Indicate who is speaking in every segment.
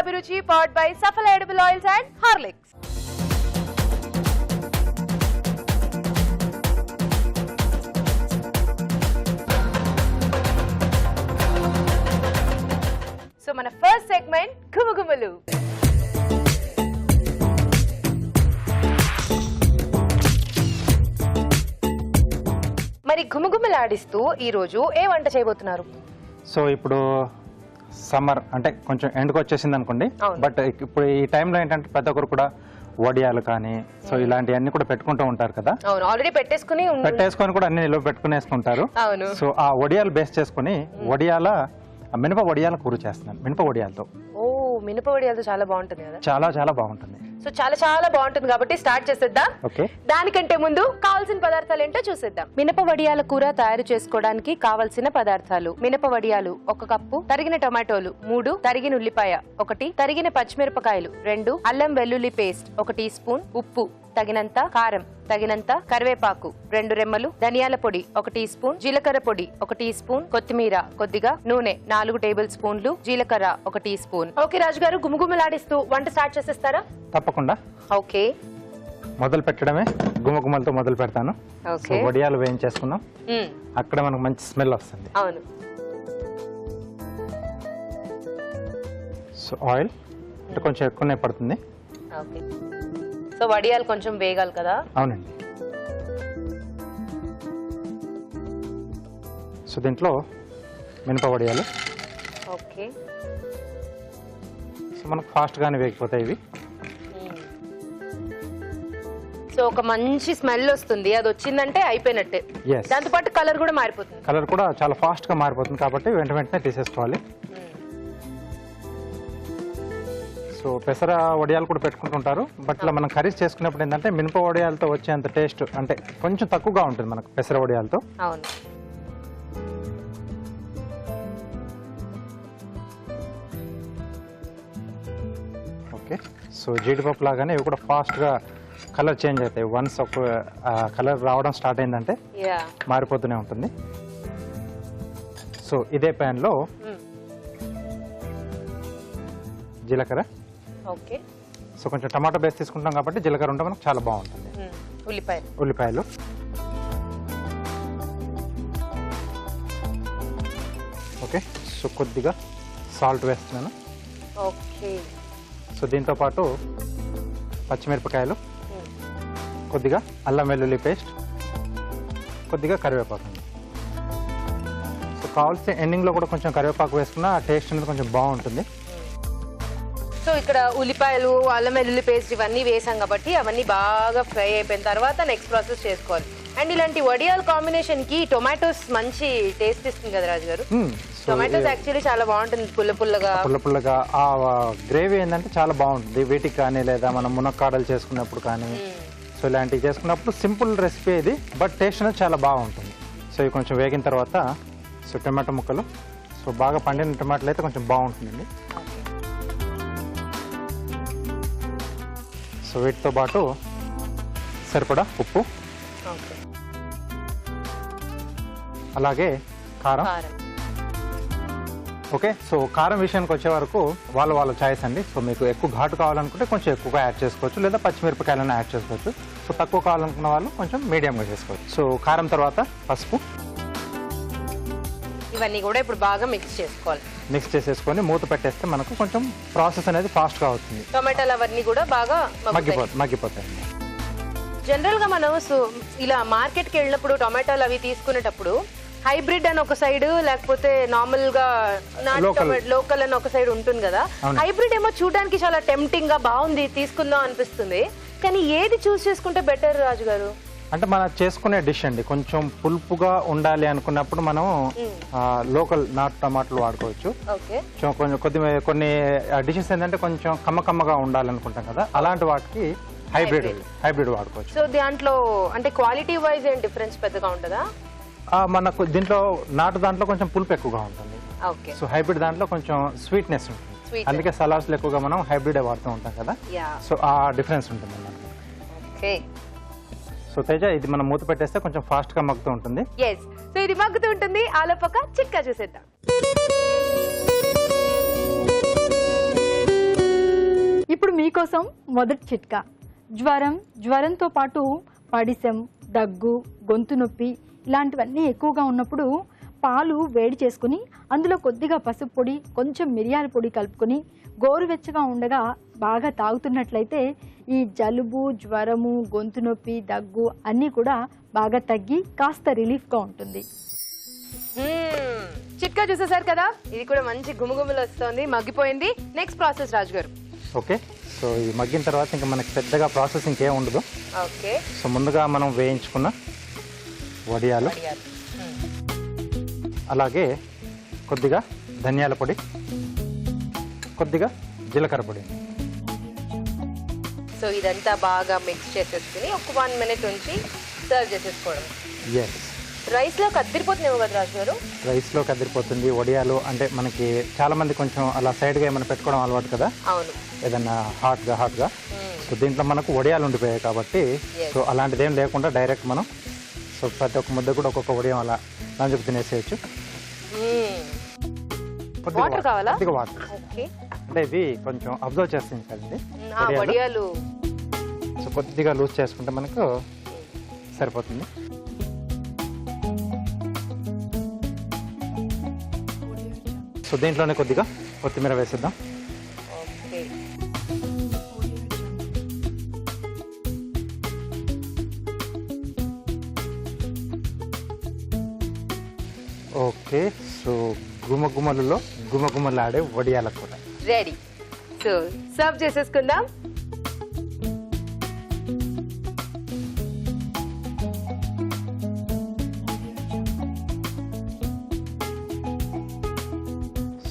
Speaker 1: Abhiruchi powered by Safal Edible Oils and Horlicks. So మన first segment Gumugumalu. మరి గుమగుమలాడిస్తూ ఈ రోజు ఏ వంట చేయబోతున్నారు?
Speaker 2: సో ఇప్పుడు సమ్మర్ అంటే కొంచెం ఎండ్కి వచ్చేసింది అనుకోండి, బట్ ఇప్పుడు ఈ టైంలో ఏంటంటే ప్రతి ఒక్కరు కూడా వడియాలు కానీ సో ఇలాంటివన్నీ కూడా పెట్టుకుంటూ ఉంటారు కదా.
Speaker 1: అవును, ఆల్రెడీ పెట్టేసుకొని
Speaker 2: కూడా అన్ని నిల్వ పెట్టుకునేసుకుంటారు. సో ఆ వడియాలు బేస్ చేసుకుని మినప వడియాల కూర చేస్తున్నాను. మినప వడియాలతో.
Speaker 1: ఓ, మినప వడియాలతో చాలా బాగుంటుంది కదా.
Speaker 2: చాలా చాలా బాగుంటుంది.
Speaker 1: సో చాలా బాగుంటుంది కాబట్టి స్టార్ట్ చేసేద్దాం.
Speaker 2: ఓకే,
Speaker 1: దానికంటే ముందు కావాల్సిన పదార్థాలు ఏంటో చూసేద్దాం. మినప వడియాల కూర తయారు చేసుకోవడానికి కావలసిన పదార్థాలు: మినప వడియాలు 1 కప్పు, తరిగిన టొమాటోలు 3, తరిగిన ఉల్లిపాయ 1, తరిగిన పచ్చిమిరపకాయలు 2, అల్లం వెల్లుల్లి పేస్ట్ 1 టీ స్పూన్, ఉప్పు తగినంత, కారం తగినంత, కరివేపాకు 2 రెమ్మలు, ధనియాల పొడి 1 టీ స్పూన్, జీలకర్ర పొడి 1 టీ స్పూన్, కొత్తిమీర కొద్దిగా, నూనె 4 టేబుల్ స్పూన్లు, జీలకర్ర 1 టీ స్పూన్. ఓకే రాజు గారు, గుమగుమలాడిస్తూ వంట స్టార్ట్ చేసేస్తారా?
Speaker 2: తప్పకుండా.
Speaker 1: ఓకే,
Speaker 2: మొదలు పెట్టడమే గుమగుమలతో మొదలు పెడతాను. సో వడియాలు వేయించేసుకున్నాం, అక్కడ మనకు మంచి స్మెల్ వస్తుంది.
Speaker 1: అవును.
Speaker 2: సో ఆయిల్ అంటే కొంచెం ఎక్కువనే పడుతుంది.
Speaker 1: ఓకే, సో వడియాలు కొంచెం వేగాలి కదా.
Speaker 2: అవునండి. సో దీంట్లో మినప వడియాలు.
Speaker 1: ఓకే,
Speaker 2: సో మనకు ఫాస్ట్గానే వేగిపోతాయి ఇవి.
Speaker 1: సో ఒక మంచి స్మెల్ వస్తుంది, అది వచ్చిందంటే అయిపోయినట్టే. దాంతో పాటు కలర్ కూడా మారిపోతుంది.
Speaker 2: కలర్ కూడా చాలా ఫాస్ట్గా మారిపోతుంది కాబట్టి వెంటనే తీసేసుకోవాలి. సో పెసర వడియాలు కూడా పెట్టుకుంటుంటారు, బట్ ఇలా మనం కర్రీస్ చేసుకునేప్పుడు ఏంటంటే మినప వడియాలతో వచ్చేంత టేస్ట్ అంటే కొంచెం తక్కువగా ఉంటుంది మనకు పెసర వడియాలతో.
Speaker 1: అవును.
Speaker 2: ఓకే, సో జీడిపప్పు లాగానే ఇవి కూడా ఫాస్ట్గా కలర్ చేంజ్ అవుతాయి. వన్స్ ఒక కలర్ రావడం స్టార్ట్ అయిందంటే మారిపోతూనే ఉంటుంది. సో ఇదే ప్యాన్లో జీలకర్ర.
Speaker 1: ఓకే,
Speaker 2: సో కొంచెం టమాటా బేస్ తీసుకుంటాం కాబట్టి జీలకర్ర ఉంటే మనకు చాలా బాగుంటుంది. ఉల్లిపాయలు. ఓకే, సో కొద్దిగా సాల్ట్ వేస్తున్నాను.
Speaker 1: ఓకే,
Speaker 2: సో దీంతో పాటు పచ్చిమిరపకాయలు, కొద్దిగా అల్లం వెల్లుల్లి పేస్ట్, కొద్దిగా కరివేపాకు. సో కావాల్సిన ఎండింగ్లో కూడా కొంచెం కరివేపాకు వేసుకున్న టేస్ట్ అనేది కొంచెం బాగుంటుంది.
Speaker 1: సో ఇక్కడ ఉల్లిపాయలు, అల్లం వెల్లుల్లి పేస్ట్ ఇవన్నీ వేసాం కాబట్టి అవన్నీ బాగా ఫ్రై అయిపోయిన తర్వాత నెక్స్ట్ ప్రాసెస్ చేసుకోవాలి. అండ్ ఇలాంటి వడియాల కాంబినేషన్ కి టొమాటోస్ మంచి టేస్ట్ ఇస్తుంది కదా రాజు గారు. టొమాటోస్ యాక్చువల్లీ చాలా బాగుంటుంది, పుల్లపుల్లగా.
Speaker 2: ఆ గ్రేవీ ఏంటంటే చాలా బాగుంటుంది వీటికి కానీ, లేదా మనం మునక్కాడలు చేసుకున్నప్పుడు కానీ. సో ఇలాంటివి చేసుకున్నప్పుడు సింపుల్ రెసిపీ ఇది, బట్ టేస్ట్ అనేది చాలా బాగుంటుంది. సో ఇవి కొంచెం వేగిన తర్వాత సో టొమాటో ముక్కలు, సో బాగా పండిన టొమాటోలు అయితే కొంచెం బాగుంటుందండి. సో వీటితో పాటు సరిపడా ఉప్పు, అలాగే కారం. ఓకే, సో కారం విషయానికి వచ్చే వరకు వాళ్ళ చాయిస్ అండి. సో మీకు ఎక్కువ ఘాటు కావాలనుకుంటే కొంచెం ఎక్కువగా యాడ్ చేసుకోవచ్చు, లేదా పచ్చిమిరపకాయలను యాడ్ చేసుకోవచ్చు. సో తక్కువ కావాలనుకున్న వాళ్ళు కొంచెం మీడియంగా చేసుకోవచ్చు. సో కారం తర్వాత పసుపు,
Speaker 1: ఇవన్నీ కూడా ఇప్పుడు బాగా మిక్స్
Speaker 2: చేసేసుకొని మూత పెట్టేస్తే మనకు కొంచెం ప్రాసెస్ అనేది ఫాస్ట్గా అవుతుంది.
Speaker 1: టొమాటోలు అవన్నీ కూడా బాగా
Speaker 2: మగ్గిపోతాయి.
Speaker 1: జనరల్ గా మనం ఇలా మార్కెట్కి వెళ్ళినప్పుడు టొమాటోలు అవి తీసుకునేటప్పుడు హైబ్రిడ్ అని ఒక సైడ్, లేకపోతే నార్మల్ గా లోకల్ అని ఒక సైడ్ ఉంటుంది కదా. హైబ్రిడ్ ఏమో చూడడానికి చాలా టెంప్టింగ్ గా బాగుంది, తీసుకుందాం అనిపిస్తుంది. కానీ ఏది చూస్ చేసుకుంటే బెటర్ రాజు గారు?
Speaker 2: అంటే మనం చేసుకునే డిష్ అండి, కొంచెం పులుపుగా ఉండాలి అనుకున్నప్పుడు మనం లోకల్ నాటు టమాటాలు వాడుకోవచ్చు. కొన్ని డిషెస్ ఏంటంటే కొంచెం కమ్మగా ఉండాలనుకుంటాం కదా, అలాంటి వాటికి హైబ్రిడ్ వాడుకోవచ్చు.
Speaker 1: సో దాంట్లో అంటే క్వాలిటీ వైజ్ ఏం డిఫరెన్స్ పెద్దగా ఉంటుందా?
Speaker 2: మనకు దీంట్లో దాంట్లో కొంచెం పులుపు ఎక్కువగా ఉంటుంది. సో హైబ్రిడ్ దాంట్లో కొంచెం స్వీట్నెస్ ఉంటుంది. అందుకే సలాడ్స్ ఎక్కువగా మనం హైబ్రిడ్ వాడుతూ ఉంటాం కదా. సో ఆ డిఫరెన్స్ ఉంటుంది అన్నమాట. సో తేజ, ఇది మనం మూత పెట్టేస్తే కొంచెం ఫాస్ట్ గా మగ్గుతూ ఉంటుంది.
Speaker 1: సో ఇది మగ్గుతూ ఉంటుంది, ఆలోపక చిట్కా చూసేద్దాం.
Speaker 3: ఇప్పుడు మీకోసం మొదటి చిట్కా. జ్వరంతో పాటు పడిశం, దగ్గు, గొంతు నొప్పి ఇలాంటివన్నీ ఎక్కువగా ఉన్నప్పుడు పాలు వేడి చేసుకుని అందులో కొద్దిగా పసుపు పొడి, కొంచెం మిరియాల పొడి కలుపుకొని గోరువెచ్చగా ఉండగా బాగా తాగుతున్నట్లయితే ఈ జలుబు, జ్వరము, గొంతు నొప్పి, దగ్గు అన్నీ కూడా బాగా తగ్గి కాస్త రిలీఫ్గా ఉంటుంది.
Speaker 1: చిట్కా చూసేసారు కదా, ఇది కూడా మంచి గుమగుమలు వస్తుంది, మగ్గిపోయింది. నెక్స్ట్ ప్రాసెస్ రాజు గారు.
Speaker 2: ఓకే, సో ఇది మగ్గిన తర్వాత ఇంకా మనకి పెద్దగా ప్రాసెస్ ఇంకేం ఉండదు.
Speaker 1: ఓకే,
Speaker 2: సో ముందుగా మనం వేయించుకున్న వడియాలు, అలాగే కొద్దిగా ధనియాల పొడి, కొద్దిగా జీలకర్ర పొడి.
Speaker 1: సో ఇదంతా బాగా మిక్స్ చేసేసుకుని ఒక 1 minute ఉంచి సర్వ్ చేసేసుకోవడం.
Speaker 2: ఎస్,
Speaker 1: రైస్లో కద్దిరిపోతున్నాయి కదా రాజు గారు?
Speaker 2: రైస్లో కదిరిపోతుంది. వడియాలు అంటే మనకి చాలా మంది కొంచెం అలా సైడ్గా ఏమైనా పెట్టుకోవడం అలవాటు కదా,
Speaker 1: అవును,
Speaker 2: ఏదన్నా హాట్గా. సో దీంట్లో మనకు వడియాలు ఉండిపోయాయి కాబట్టి సో అలాంటిది ఏం లేకుండా డైరెక్ట్ మనం సో ప్రతి ఒక్క ముద్ద కూడా ఒక్కొక్క వడియం అలా నంజుకు తినేసేయచ్చు.
Speaker 1: వాటర్ కావాలా?
Speaker 2: కొద్దిగా వాటర్,
Speaker 1: ఓకే.
Speaker 2: అంటే ఇది కొంచెం అబ్జర్వ్ చేస్తుంది కదండి
Speaker 1: వడియాలు.
Speaker 2: సో కొద్దిగా లూజ్ చేసుకుంటే మనకు సరిపోతుంది. సో దీంట్లోనే కొద్దిగా కొత్తిమీర వేసేద్దాం.
Speaker 1: ఓకే,
Speaker 2: ఓకే, సో గుమగుమలలో గుమగుమలాడే వడియాల కూర
Speaker 1: రెడీ. సో సర్వ్ చేసేసుకుందాం.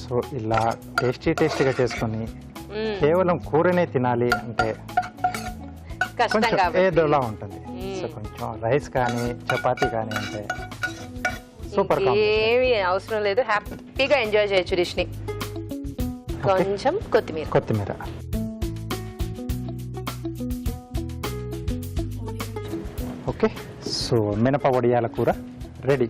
Speaker 2: సో ఇలా టేస్టీగా చేసుకొని కేవలం కూరనే తినాలి అంటే
Speaker 1: కష్టం
Speaker 2: కొంచెం
Speaker 1: కాబట్టి
Speaker 2: ఏదోలా ఉంటుంది. సో కొంచెం రైస్ కానీ చపాతీ కానీ అంటే సూపర్.
Speaker 1: ఏమి అవసరం లేదు, హ్యాపీగా ఎంజాయ్ చేయొచ్చు డిష్ ని. కొంచెం కొత్తిమీర. ఓకే, సో మినప వడియాల కూర రెడీ.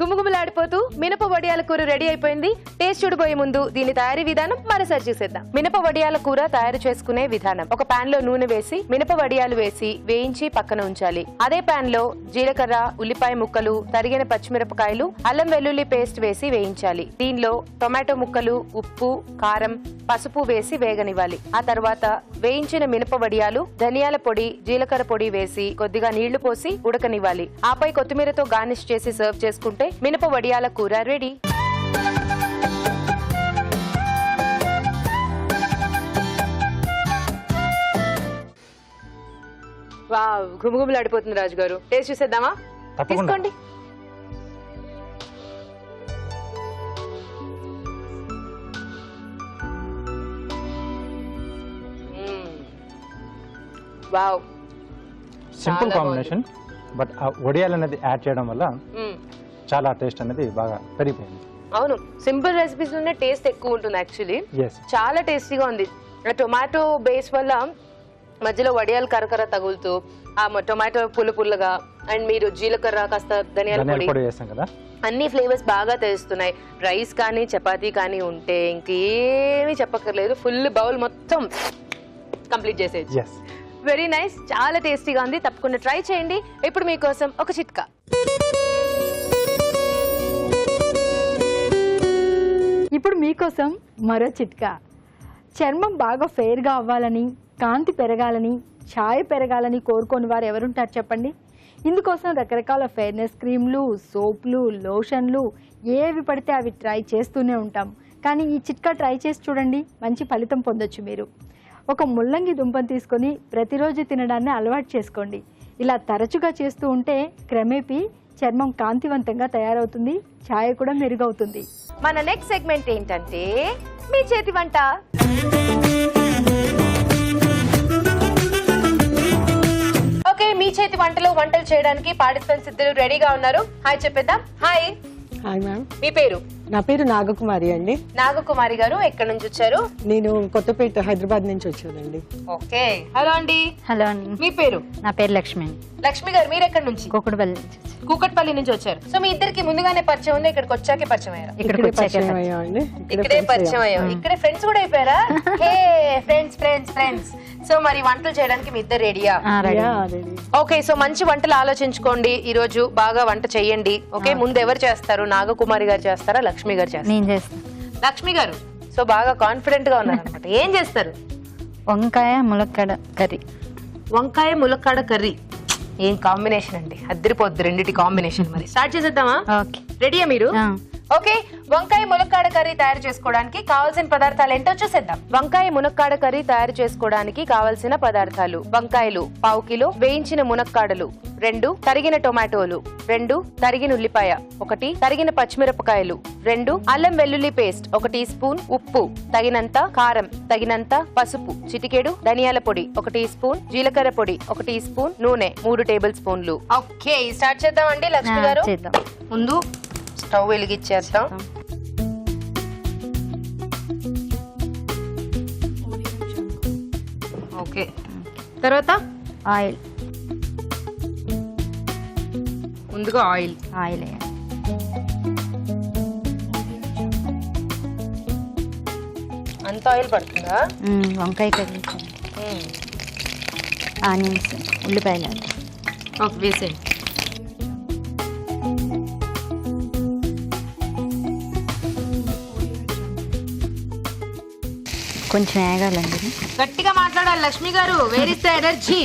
Speaker 1: గుమగుమలాడిపోతూ మినప వడియాల కూర రెడీ అయిపోయింది. టేస్ట్ చూడబోయే ముందు దీని తయారీ విధానం మరోసారి చూసేద్దాం. మినప వడియాల కూర తయారు చేసుకునే విధానం. ఒక పాన్ లో నూనె వేసి మినప వడియాలు వేసి వేయించి పక్కన ఉంచాలి. అదే పాన్ లో జీలకర్ర, ఉల్లిపాయ ముక్కలు, తరిగిన పచ్చిమిరపకాయలు, అల్లం వెల్లుల్లి పేస్ట్ వేసి వేయించాలి. దీనిలో టొమాటో ముక్కలు, ఉప్పు, కారం, పసుపు వేసి వేగనివ్వాలి. ఆ తర్వాత వేయించిన మినప వడియాలు, ధనియాల పొడి, జీలకర్ర పొడి వేసి కొద్దిగా నీళ్లు పోసి ఉడకనివ్వాలి. ఆపై కొత్తిమీరతో గార్నిష్ చేసి సర్వ్ చేసుకుంటే మినప వడియాల కూర రెడీ. వావ్, గుమగుమలాడిపోతుంది రాజు గారు. టేస్ట్ చూసేద్దామా? తీసుకోండి. వావ్,
Speaker 2: సింపుల్ కాంబినేషన్, బట్ ఆ వడియాలు అనేది యాడ్ చేయడం వల్ల చాలా టేస్ట్ అనేది బాగా పెరిగిపోయింది.
Speaker 1: అవును, సింపుల్ రెసిపీస్ లోనే టేస్ట్ ఎక్కువ ఉంటుంది యాక్చువల్లీ.
Speaker 2: ఎస్,
Speaker 1: చాలా టేస్టీగా ఉంది. టొమాటో బేస్ వల్ల మధ్యలో వడియాలు కరకర తగులుతూ ఆ టొమాటో పుల్లగా, అండ్ మీరు జీలకర్ర, కాస్త ధనియాల పొడి
Speaker 2: వేస్తాం కదా,
Speaker 1: అన్ని ఫ్లేవర్స్ బాగా తెలుస్తున్నాయి. రైస్ కానీ చపాతీ కానీ ఉంటే ఇంకేమీ చెప్పక్కర్లేదు, ఫుల్ బౌల్ మొత్తం కంప్లీట్ చేసేది. వెరీ నైస్, చాలా టేస్టీగా ఉంది. తప్పకుండా ట్రై చేయండి. ఇప్పుడు మీకోసం ఒక చిట్కా.
Speaker 3: ఇప్పుడు మీకోసం మరో చిట్కా. చర్మం బాగా ఫెయిర్గా అవ్వాలని, కాంతి పెరగాలని, ఛాయ పెరగాలని కోరుకోని వారు ఎవరుంటారు చెప్పండి? ఇందుకోసం రకరకాల ఫెయిర్నెస్ క్రీమ్లు, సోప్లు, లోషన్లు ఏవి పడితే అవి ట్రై చేస్తూనే ఉంటాం. కానీ ఈ చిట్కా ట్రై చేసి చూడండి, మంచి ఫలితం పొందొచ్చు మీరు. ఒక ముల్లంగి దుంపను తీసుకొని ప్రతిరోజు తినడాన్ని అలవాటు చేసుకోండి. ఇలా తరచుగా చేస్తూ ఉంటే క్రమేపీ చర్మం కాంతివంతంగా తయారవుతుంది, ఛాయ కూడా మెరుగవుతుంది.
Speaker 1: మన నెక్స్ట్ సెగ్మెంట్ ఏంటంటే మీ చేతి వంట. ఓకే, మీ చేతి వంటలు చేయడానికి పార్టిసిపెంట్స్ ఇద్దరు రెడీగా ఉన్నారు. హాయ్ చెప్పేద్దాం. హాయ్.
Speaker 4: Hi ma'am.
Speaker 1: మీ పేరు?
Speaker 4: నా పేరు నాగకుమారి అండి.
Speaker 1: నాగకుమారి గారు ఎక్కడి నుంచి వచ్చారు?
Speaker 4: నేను కొత్తపేట హైదరాబాద్ నుంచి వచ్చానండి.
Speaker 1: ఓకే, హలో అండి.
Speaker 5: హలో అండి,
Speaker 1: మీ పేరు?
Speaker 5: నా పేరు లక్ష్మి.
Speaker 1: లక్ష్మి గారు మీరు ఎక్కడి నుంచి?
Speaker 5: కోకుడుపల్లి నుంచి.
Speaker 1: కూకట్పల్లి నుంచి వచ్చారు. సో మీ ఇద్దరికి ముందుగానే పరిచయం ఉంది, ఇక్కడికి వచ్చాకే పరిచయం అయ్యారా?
Speaker 3: ఇక్కడికి వచ్చాక
Speaker 4: పరిచయం అయ్యామండి.
Speaker 1: ఇక్కడే పరిచయం అయ్యాం. ఇక్కడే ఫ్రెండ్స్ కూడా అయిపోయారా? హే ఫ్రెండ్స్ ఫ్రెండ్స్ ఫ్రెండ్స్. సో మరి వంటలు చేయడానికి మీ ఇద్దరు రెడీయా?
Speaker 4: ready.
Speaker 1: ఓకే, సో మంచి వంటలు ఆలోచించుకోండి. ఈ రోజు బాగా వంట చెయ్యండి. ఓకే, ముందు ఎవరు చేస్తారు? నాగకుమారి గారు చేస్తారా, లక్ష్మి గారు చేస్తారా?
Speaker 3: నేను చేస్తాను.
Speaker 1: లక్ష్మి గారు సో బాగా కాన్ఫిడెంట్ గా ఉన్నారు అనమాట. ఏం చేస్తారు?
Speaker 3: వంకాయ ములక్కాడ కర్రీ.
Speaker 1: వంకాయ ములక్కాడ కర్రీ. ఏం కాంబినేషన్ అండి, అద్దరిపోద్ది రెండిటి కాంబినేషన్. మరి స్టార్ట్ చేసేద్దామా?
Speaker 3: ఓకే.
Speaker 1: రెడీయా మీరు? ఓకే, వంకాయ ములక్కాడ కర్రీ తయారు చేసుకోవడానికి కావాల్సిన పదార్థాలు ఏంటో చూసేద్దాం. వంకాయ మునక్కాడ కర్రీ తయారు చేసుకోవడానికి కావాల్సిన పదార్థాలు: వంకాయలు 1/2 కిలో, వేయించిన మునక్కాడలు 2, తరిగిన టొమాటోలు 2, తరిగిన ఉల్లిపాయ 1, తరిగిన పచ్చిమిరపకాయలు 2, అల్లం వెల్లుల్లి పేస్ట్ 1 టీ స్పూన్, ఉప్పు తగినంత, కారం తగినంత, పసుపు చిటికెడు, ధనియాల పొడి 1 టీ స్పూన్, జీలకర్ర పొడి 1 టీ స్పూన్, నూనె 3 టేబుల్ స్పూన్లు. ఓకే, స్టార్ట్ చేద్దామండి లక్ష్మి గారు. ముందు స్టవ్ వెలిగించేద్దాం. ఓకే, తర్వాత
Speaker 3: ఆయిల్.
Speaker 1: ముందుగా ఆయిల్. అంత ఆయిల్ పడుతుందా?
Speaker 3: వంకాయ కర్రీ, ఆనియన్స్, ఉల్లిపాయలు.
Speaker 1: ఓకే, వేసేయండి.
Speaker 3: కొంచెం వేగాలండి.
Speaker 1: గట్టిగా మాట్లాడాలి లక్ష్మి గారు. Where is the energy?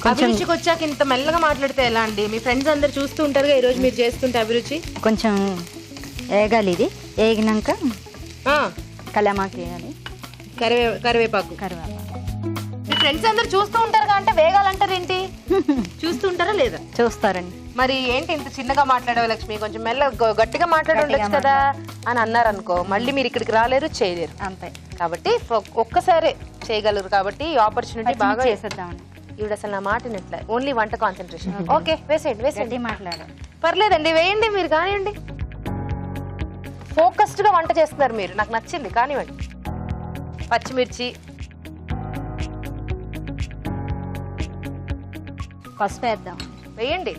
Speaker 1: అభిరుచికి వచ్చాక ఇంత మెల్లగా మాట్లాడితే ఎలా అండి? మీ ఫ్రెండ్స్ అందరు చూస్తూ ఉంటారుగా ఈ రోజు మీరు చేస్తుంటే అభిరుచి.
Speaker 3: కొంచెం వేగాలి. ఇది వేగినాక కలమాకి వేయాలి.
Speaker 1: కరివేపాకు. మీ ఫ్రెండ్స్ అందరు చూస్తూ ఉంటారుగా, అంటే వేగాలంటారు ఏంటి? చూస్తూ ఉంటారా లేదా?
Speaker 3: చూస్తారండి.
Speaker 1: మరి ఏంటి ఇంత చిన్నగా మాట్లాడావు లక్ష్మి? కొంచెం మెల్ల గట్టిగా మాట్లాడి ఉండొచ్చు కదా అని అన్నారు అనుకో, మళ్ళీ మీరు ఇక్కడికి రాలేరు, చేయలేరు.
Speaker 3: అంతే.
Speaker 1: కాబట్టి ఒక్కసారి చేయగలరు. కాబట్టి ఈ ఆపర్చునిటీ బాగా
Speaker 3: చేసేద్దామండి.
Speaker 1: ఇవిడ అసలు నా మాట వినట్లే, ఓన్లీ వంట కాన్సన్ట్రేషన్. ఓకే, వేసేయండి.
Speaker 3: మాట్లాడారు.
Speaker 1: పర్లేదండి, వేయండి, మీరు కానివ్వండి. ఫోకస్డ్ గా వంట చేస్తున్నారు మీరు, నాకు నచ్చింది. కానివ్వండి. పచ్చిమిర్చి,
Speaker 3: పసుపు వేద్దాం.
Speaker 1: వేయండి.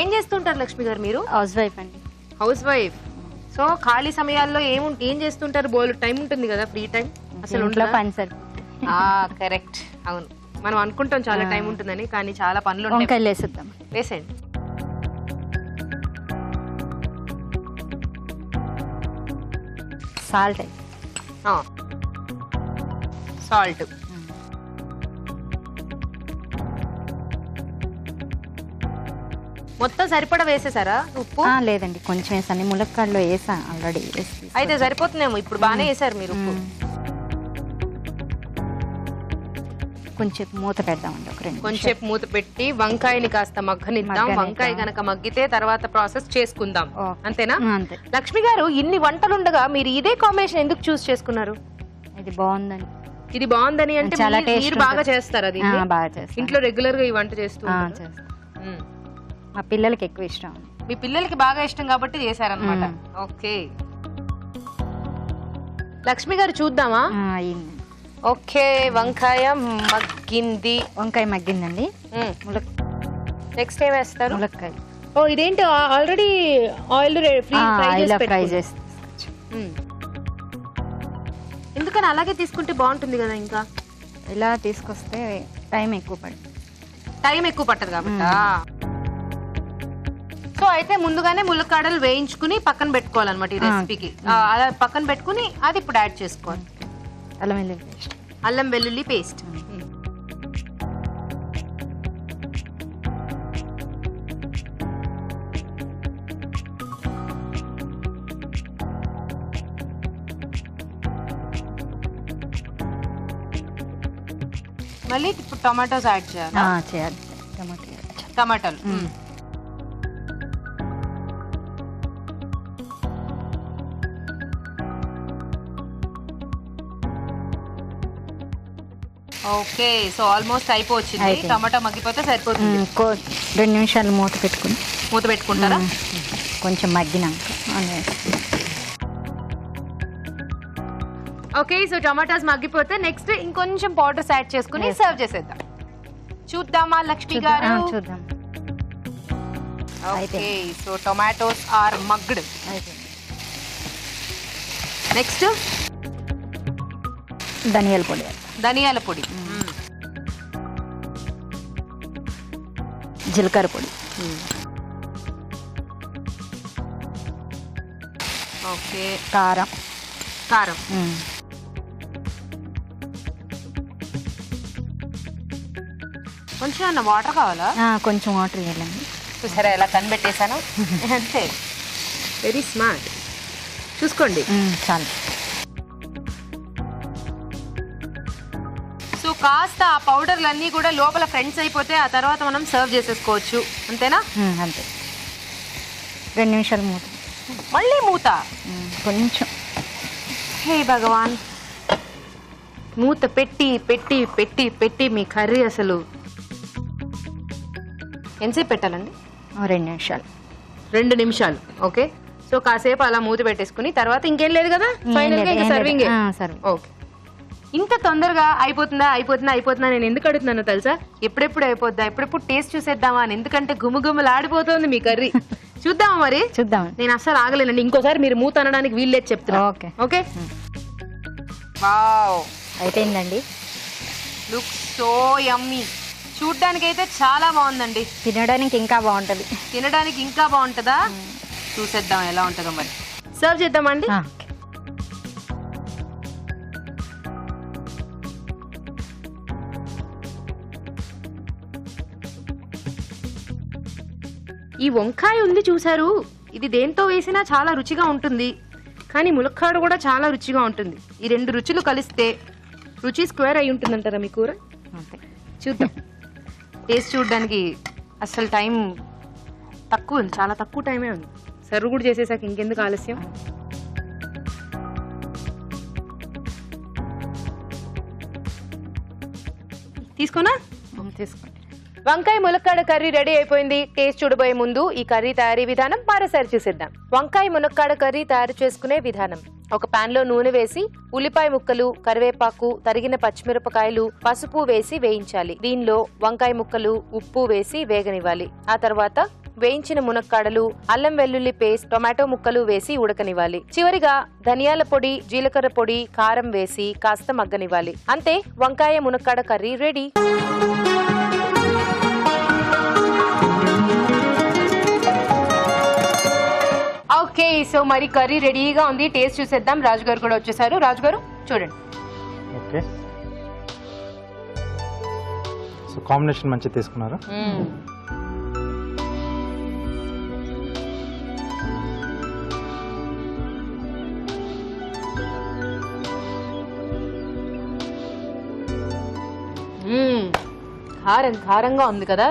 Speaker 1: ఏం చేస్తుంటారు లక్ష్మి గారు మీరు?
Speaker 3: హౌస్ వైఫ్ అండి.
Speaker 1: House wife. సో ఖాళీ సమయాల్లో ఏం చేస్తుంటారు? బోల్ టైం ఉంటుంది కదా, ఫ్రీ టైం అసలు
Speaker 3: ఇంట్లో పని సరిపోతుంది.
Speaker 1: కరెక్ట్, అవును. మనం అనుకుంటాం చాలా టైం ఉంటుందని, కానీ చాలా పనులు ఉంటాయి.
Speaker 3: వంకాయలు వేసేద్దాం.
Speaker 1: వేసేయండి.
Speaker 3: సాల్ట్.
Speaker 1: సాల్ట్. మొత్తం సరిపడా వేసేసారా ఉప్పు?
Speaker 3: లేదండి, కొంచెం వేసాను. ములక్కాడలో వేసా ఆల్రెడీ.
Speaker 1: అయితే సరిపోతుందేమో. ఇప్పుడు బాగానే వేసారు మీరు ఉప్పు.
Speaker 3: కొంచెం మూత పెడదామండి. ఒక 2 నిమిషాలు.
Speaker 1: కొంచెం మూత పెట్టి వంకాయని కాస్త మగ్గనిద్దాం. వంకాయ గనక మగ్గితే తర్వాత ప్రాసెస్ చేసుకుందాం. అంతేనా?
Speaker 3: అంతే.
Speaker 1: లక్ష్మి గారు, ఇన్ని వంటలుండగా మీరు ఇదే కాంబినేషన్ ఎందుకు చూస్ చేసుకున్నారు?
Speaker 3: ఇది బాగుందని.
Speaker 1: ఇది బాగుందని అంటే మీరు బాగా చేస్తారు? అది
Speaker 3: బాగా చేస్తారు.
Speaker 1: ఇంట్లో రెగ్యులర్ గా ఈ వంట చేస్తూ
Speaker 3: మా పిల్లలకి ఎక్కువ ఇష్టం.
Speaker 1: మీ పిల్లలకి బాగా ఇష్టం కాబట్టి చేశారనమాట. ఓకే లక్ష్మి గారు, చూద్దామా? ఓకే, వంకాయ మగ్గింది.
Speaker 3: వంకాయ మగ్గిందండి.
Speaker 1: నెక్స్ట్ ఏం వేస్తారు?
Speaker 3: ములక్కాయ.
Speaker 1: ఓ, ఇదేంటి ఆల్రెడీ ఆయిల్
Speaker 3: ఫ్రై చేసి.
Speaker 1: ఎందుకని అలాగే తీసుకుంటే బాగుంటుంది కదా. ఇంకా
Speaker 3: ఇలా తీసుకొస్తే టైం ఎక్కువ పట్టదు
Speaker 1: కాబట్టి. సో అయితే ముందుగానే ములక్కాడలు వేయించుకుని పక్కన పెట్టుకోవాలన్నమాట ఈ రెసిపీకి. అలా పక్కన పెట్టుకుని అది ఇప్పుడు యాడ్ చేసుకోవాలి.
Speaker 3: అల్లం వెల్లుల్లి పేస్ట్. మళ్ళీ ఇప్పుడు టమాటోస్ యాడ్ చేయాలి. టమాటాలు. ఓకే, సో ఆల్మోస్ట్ అయిపోయింది. టమాటా మగ్గిపోతే సరిపోతుంది. 2 నిమిషాలు మూత
Speaker 1: పెట్టుకుంటారా?
Speaker 3: కొంచెం మగ్గినాక
Speaker 1: ఓకే, సో టమాటాస్ మగ్గిపోతే నెక్స్ట్ ఇంకొంచెం పౌడర్స్ యాడ్ చేసుకుని సర్వ్ చేసేద్దాం. చూద్దామా లక్ష్మి గారు?
Speaker 3: చూద్దాం.
Speaker 1: ఓకే, సో టొమాటోస్ ఆర్ మగ్డ్. నెక్స్ట్
Speaker 3: ధనియాల పొడి,
Speaker 1: ధనియాల పొడి,
Speaker 3: జీలకర్ర పొడి,
Speaker 1: ఓకే,
Speaker 3: కారం,
Speaker 1: కారం, కొంచెం అన్న వాటర్ కావాలా?
Speaker 3: కొంచెం వాటర్ వేయాలండి.
Speaker 1: చూసారా ఎలా కనిపెట్టేశాను? అంతే, వెరీ స్మార్ట్. చూసుకోండి.
Speaker 3: చాలు.
Speaker 1: సో కాస్త ఆ పౌడర్లన్నీ కూడా లోపల ఫ్రెండ్స్ అయిపోతే ఆ తర్వాత మనం సర్వ్ చేసేసుకోవచ్చు. అంతేనా?
Speaker 3: అంతే. 2 నిమిషాలు మూత.
Speaker 1: మళ్ళీ మూత?
Speaker 3: కొంచెం.
Speaker 1: హే భగవాన్, మూత పెట్టి పెట్టి పెట్టి పెట్టి మీ కర్రీ అసలు ఎంతసేపు పెట్టాలండి?
Speaker 3: 2 నిమిషాలు.
Speaker 1: 2 నిమిషాలు. ఓకే, సో కాసేపు అలా మూత పెట్టేసుకుని తర్వాత ఇంకేం లేదు కదా, ఫైనల్ గా ఇంకా సర్వింగ్. ఓకే, ఇంత తొందరగా అయిపోతుందా అయిపోతుందా అయిపోతుందా నేను ఎందుకు అడుగుతున్నానో తెలుసా? ఎప్పుడెప్పుడు అయిపోద్దా, ఎప్పుడెప్పుడు టేస్ట్ చూసేద్దామా అని. ఎందుకంటే గుమగుమలు ఆడిపోతుంది మీ కర్రీ. చూద్దామా మరి?
Speaker 3: చూద్దాం.
Speaker 1: నేను అస్సలు ఆగలేనండి. ఇంకోసారి మీరు మూత అనడానికి వీల్లేదు చెప్తున్నా.
Speaker 3: Okay
Speaker 1: okay. వావ్,
Speaker 3: అయిపోయిందండి.
Speaker 1: Look so yummy. చూడ్డానికి అయితే చాలా బాగుందండి.
Speaker 3: తినడానికి ఇంకా బాగుంటుంది.
Speaker 1: తినడానికి ఇంకా బాగుంటుందా? చూసేద్దాం ఎలా ఉంటుందో మరి. సర్వ్ చేద్దామండి. ఈ వంకాయ ఉంది చూసారు, ఇది దేంతో వేసినా చాలా రుచిగా ఉంటుంది, కానీ ములక్కాడు కూడా చాలా రుచిగా ఉంటుంది. ఈ 2 రుచులు కలిస్తే రుచి స్క్వేర్ అయి ఉంటుందంటారా మీ కూర? చూద్దాం. టేస్ట్ చూడడానికి అసలు టైం తక్కువ ఉంది, చాలా తక్కువ టైమే ఉంది. సర్వ్ కూడా చేసేసాక ఇంకెందుకు ఆలస్యం. తీసుకోనా?
Speaker 3: తీసుకోండి.
Speaker 1: వంకాయ ములక్కాడ కర్రీ రెడీ అయిపోయింది. టేస్ట్ చూడబోయే ముందు ఈ కర్రీ తయారీ విధానం మరోసారి చూసేద్దాం. వంకాయ ములక్కాడ కర్రీ తయారు చేసుకునే విధానం: ఒక పాన్ లో నూనె వేసి ఉల్లిపాయ ముక్కలు, కరివేపాకు, తరిగిన పచ్చిమిరపకాయలు, పసుపు వేసి వేయించాలి. దీనిలో వంకాయ ముక్కలు, ఉప్పు వేసి వేగనివ్వాలి. ఆ తర్వాత వేయించిన మునక్కాడలు, అల్లం వెల్లుల్లి పేస్ట్, టొమాటో ముక్కలు వేసి ఉడకనివ్వాలి. చివరిగా ధనియాల పొడి, జీలకర్ర పొడి, కారం వేసి కాస్త మగ్గనివ్వాలి. అంతే, వంకాయ మునక్కాడ కర్రీ రెడీ. ఓకే, సో మరి కర్రీ రెడీగా ఉంది. టేస్ట్ చూసేద్దాం. రాజు గారు కూడా వచ్చేసారు. రాజు గారు చూడండి.
Speaker 2: ఓకే, సో కాంబినేషన్ మంచి తీసుకున్నారు.
Speaker 1: కారంగా ఉంది కదా,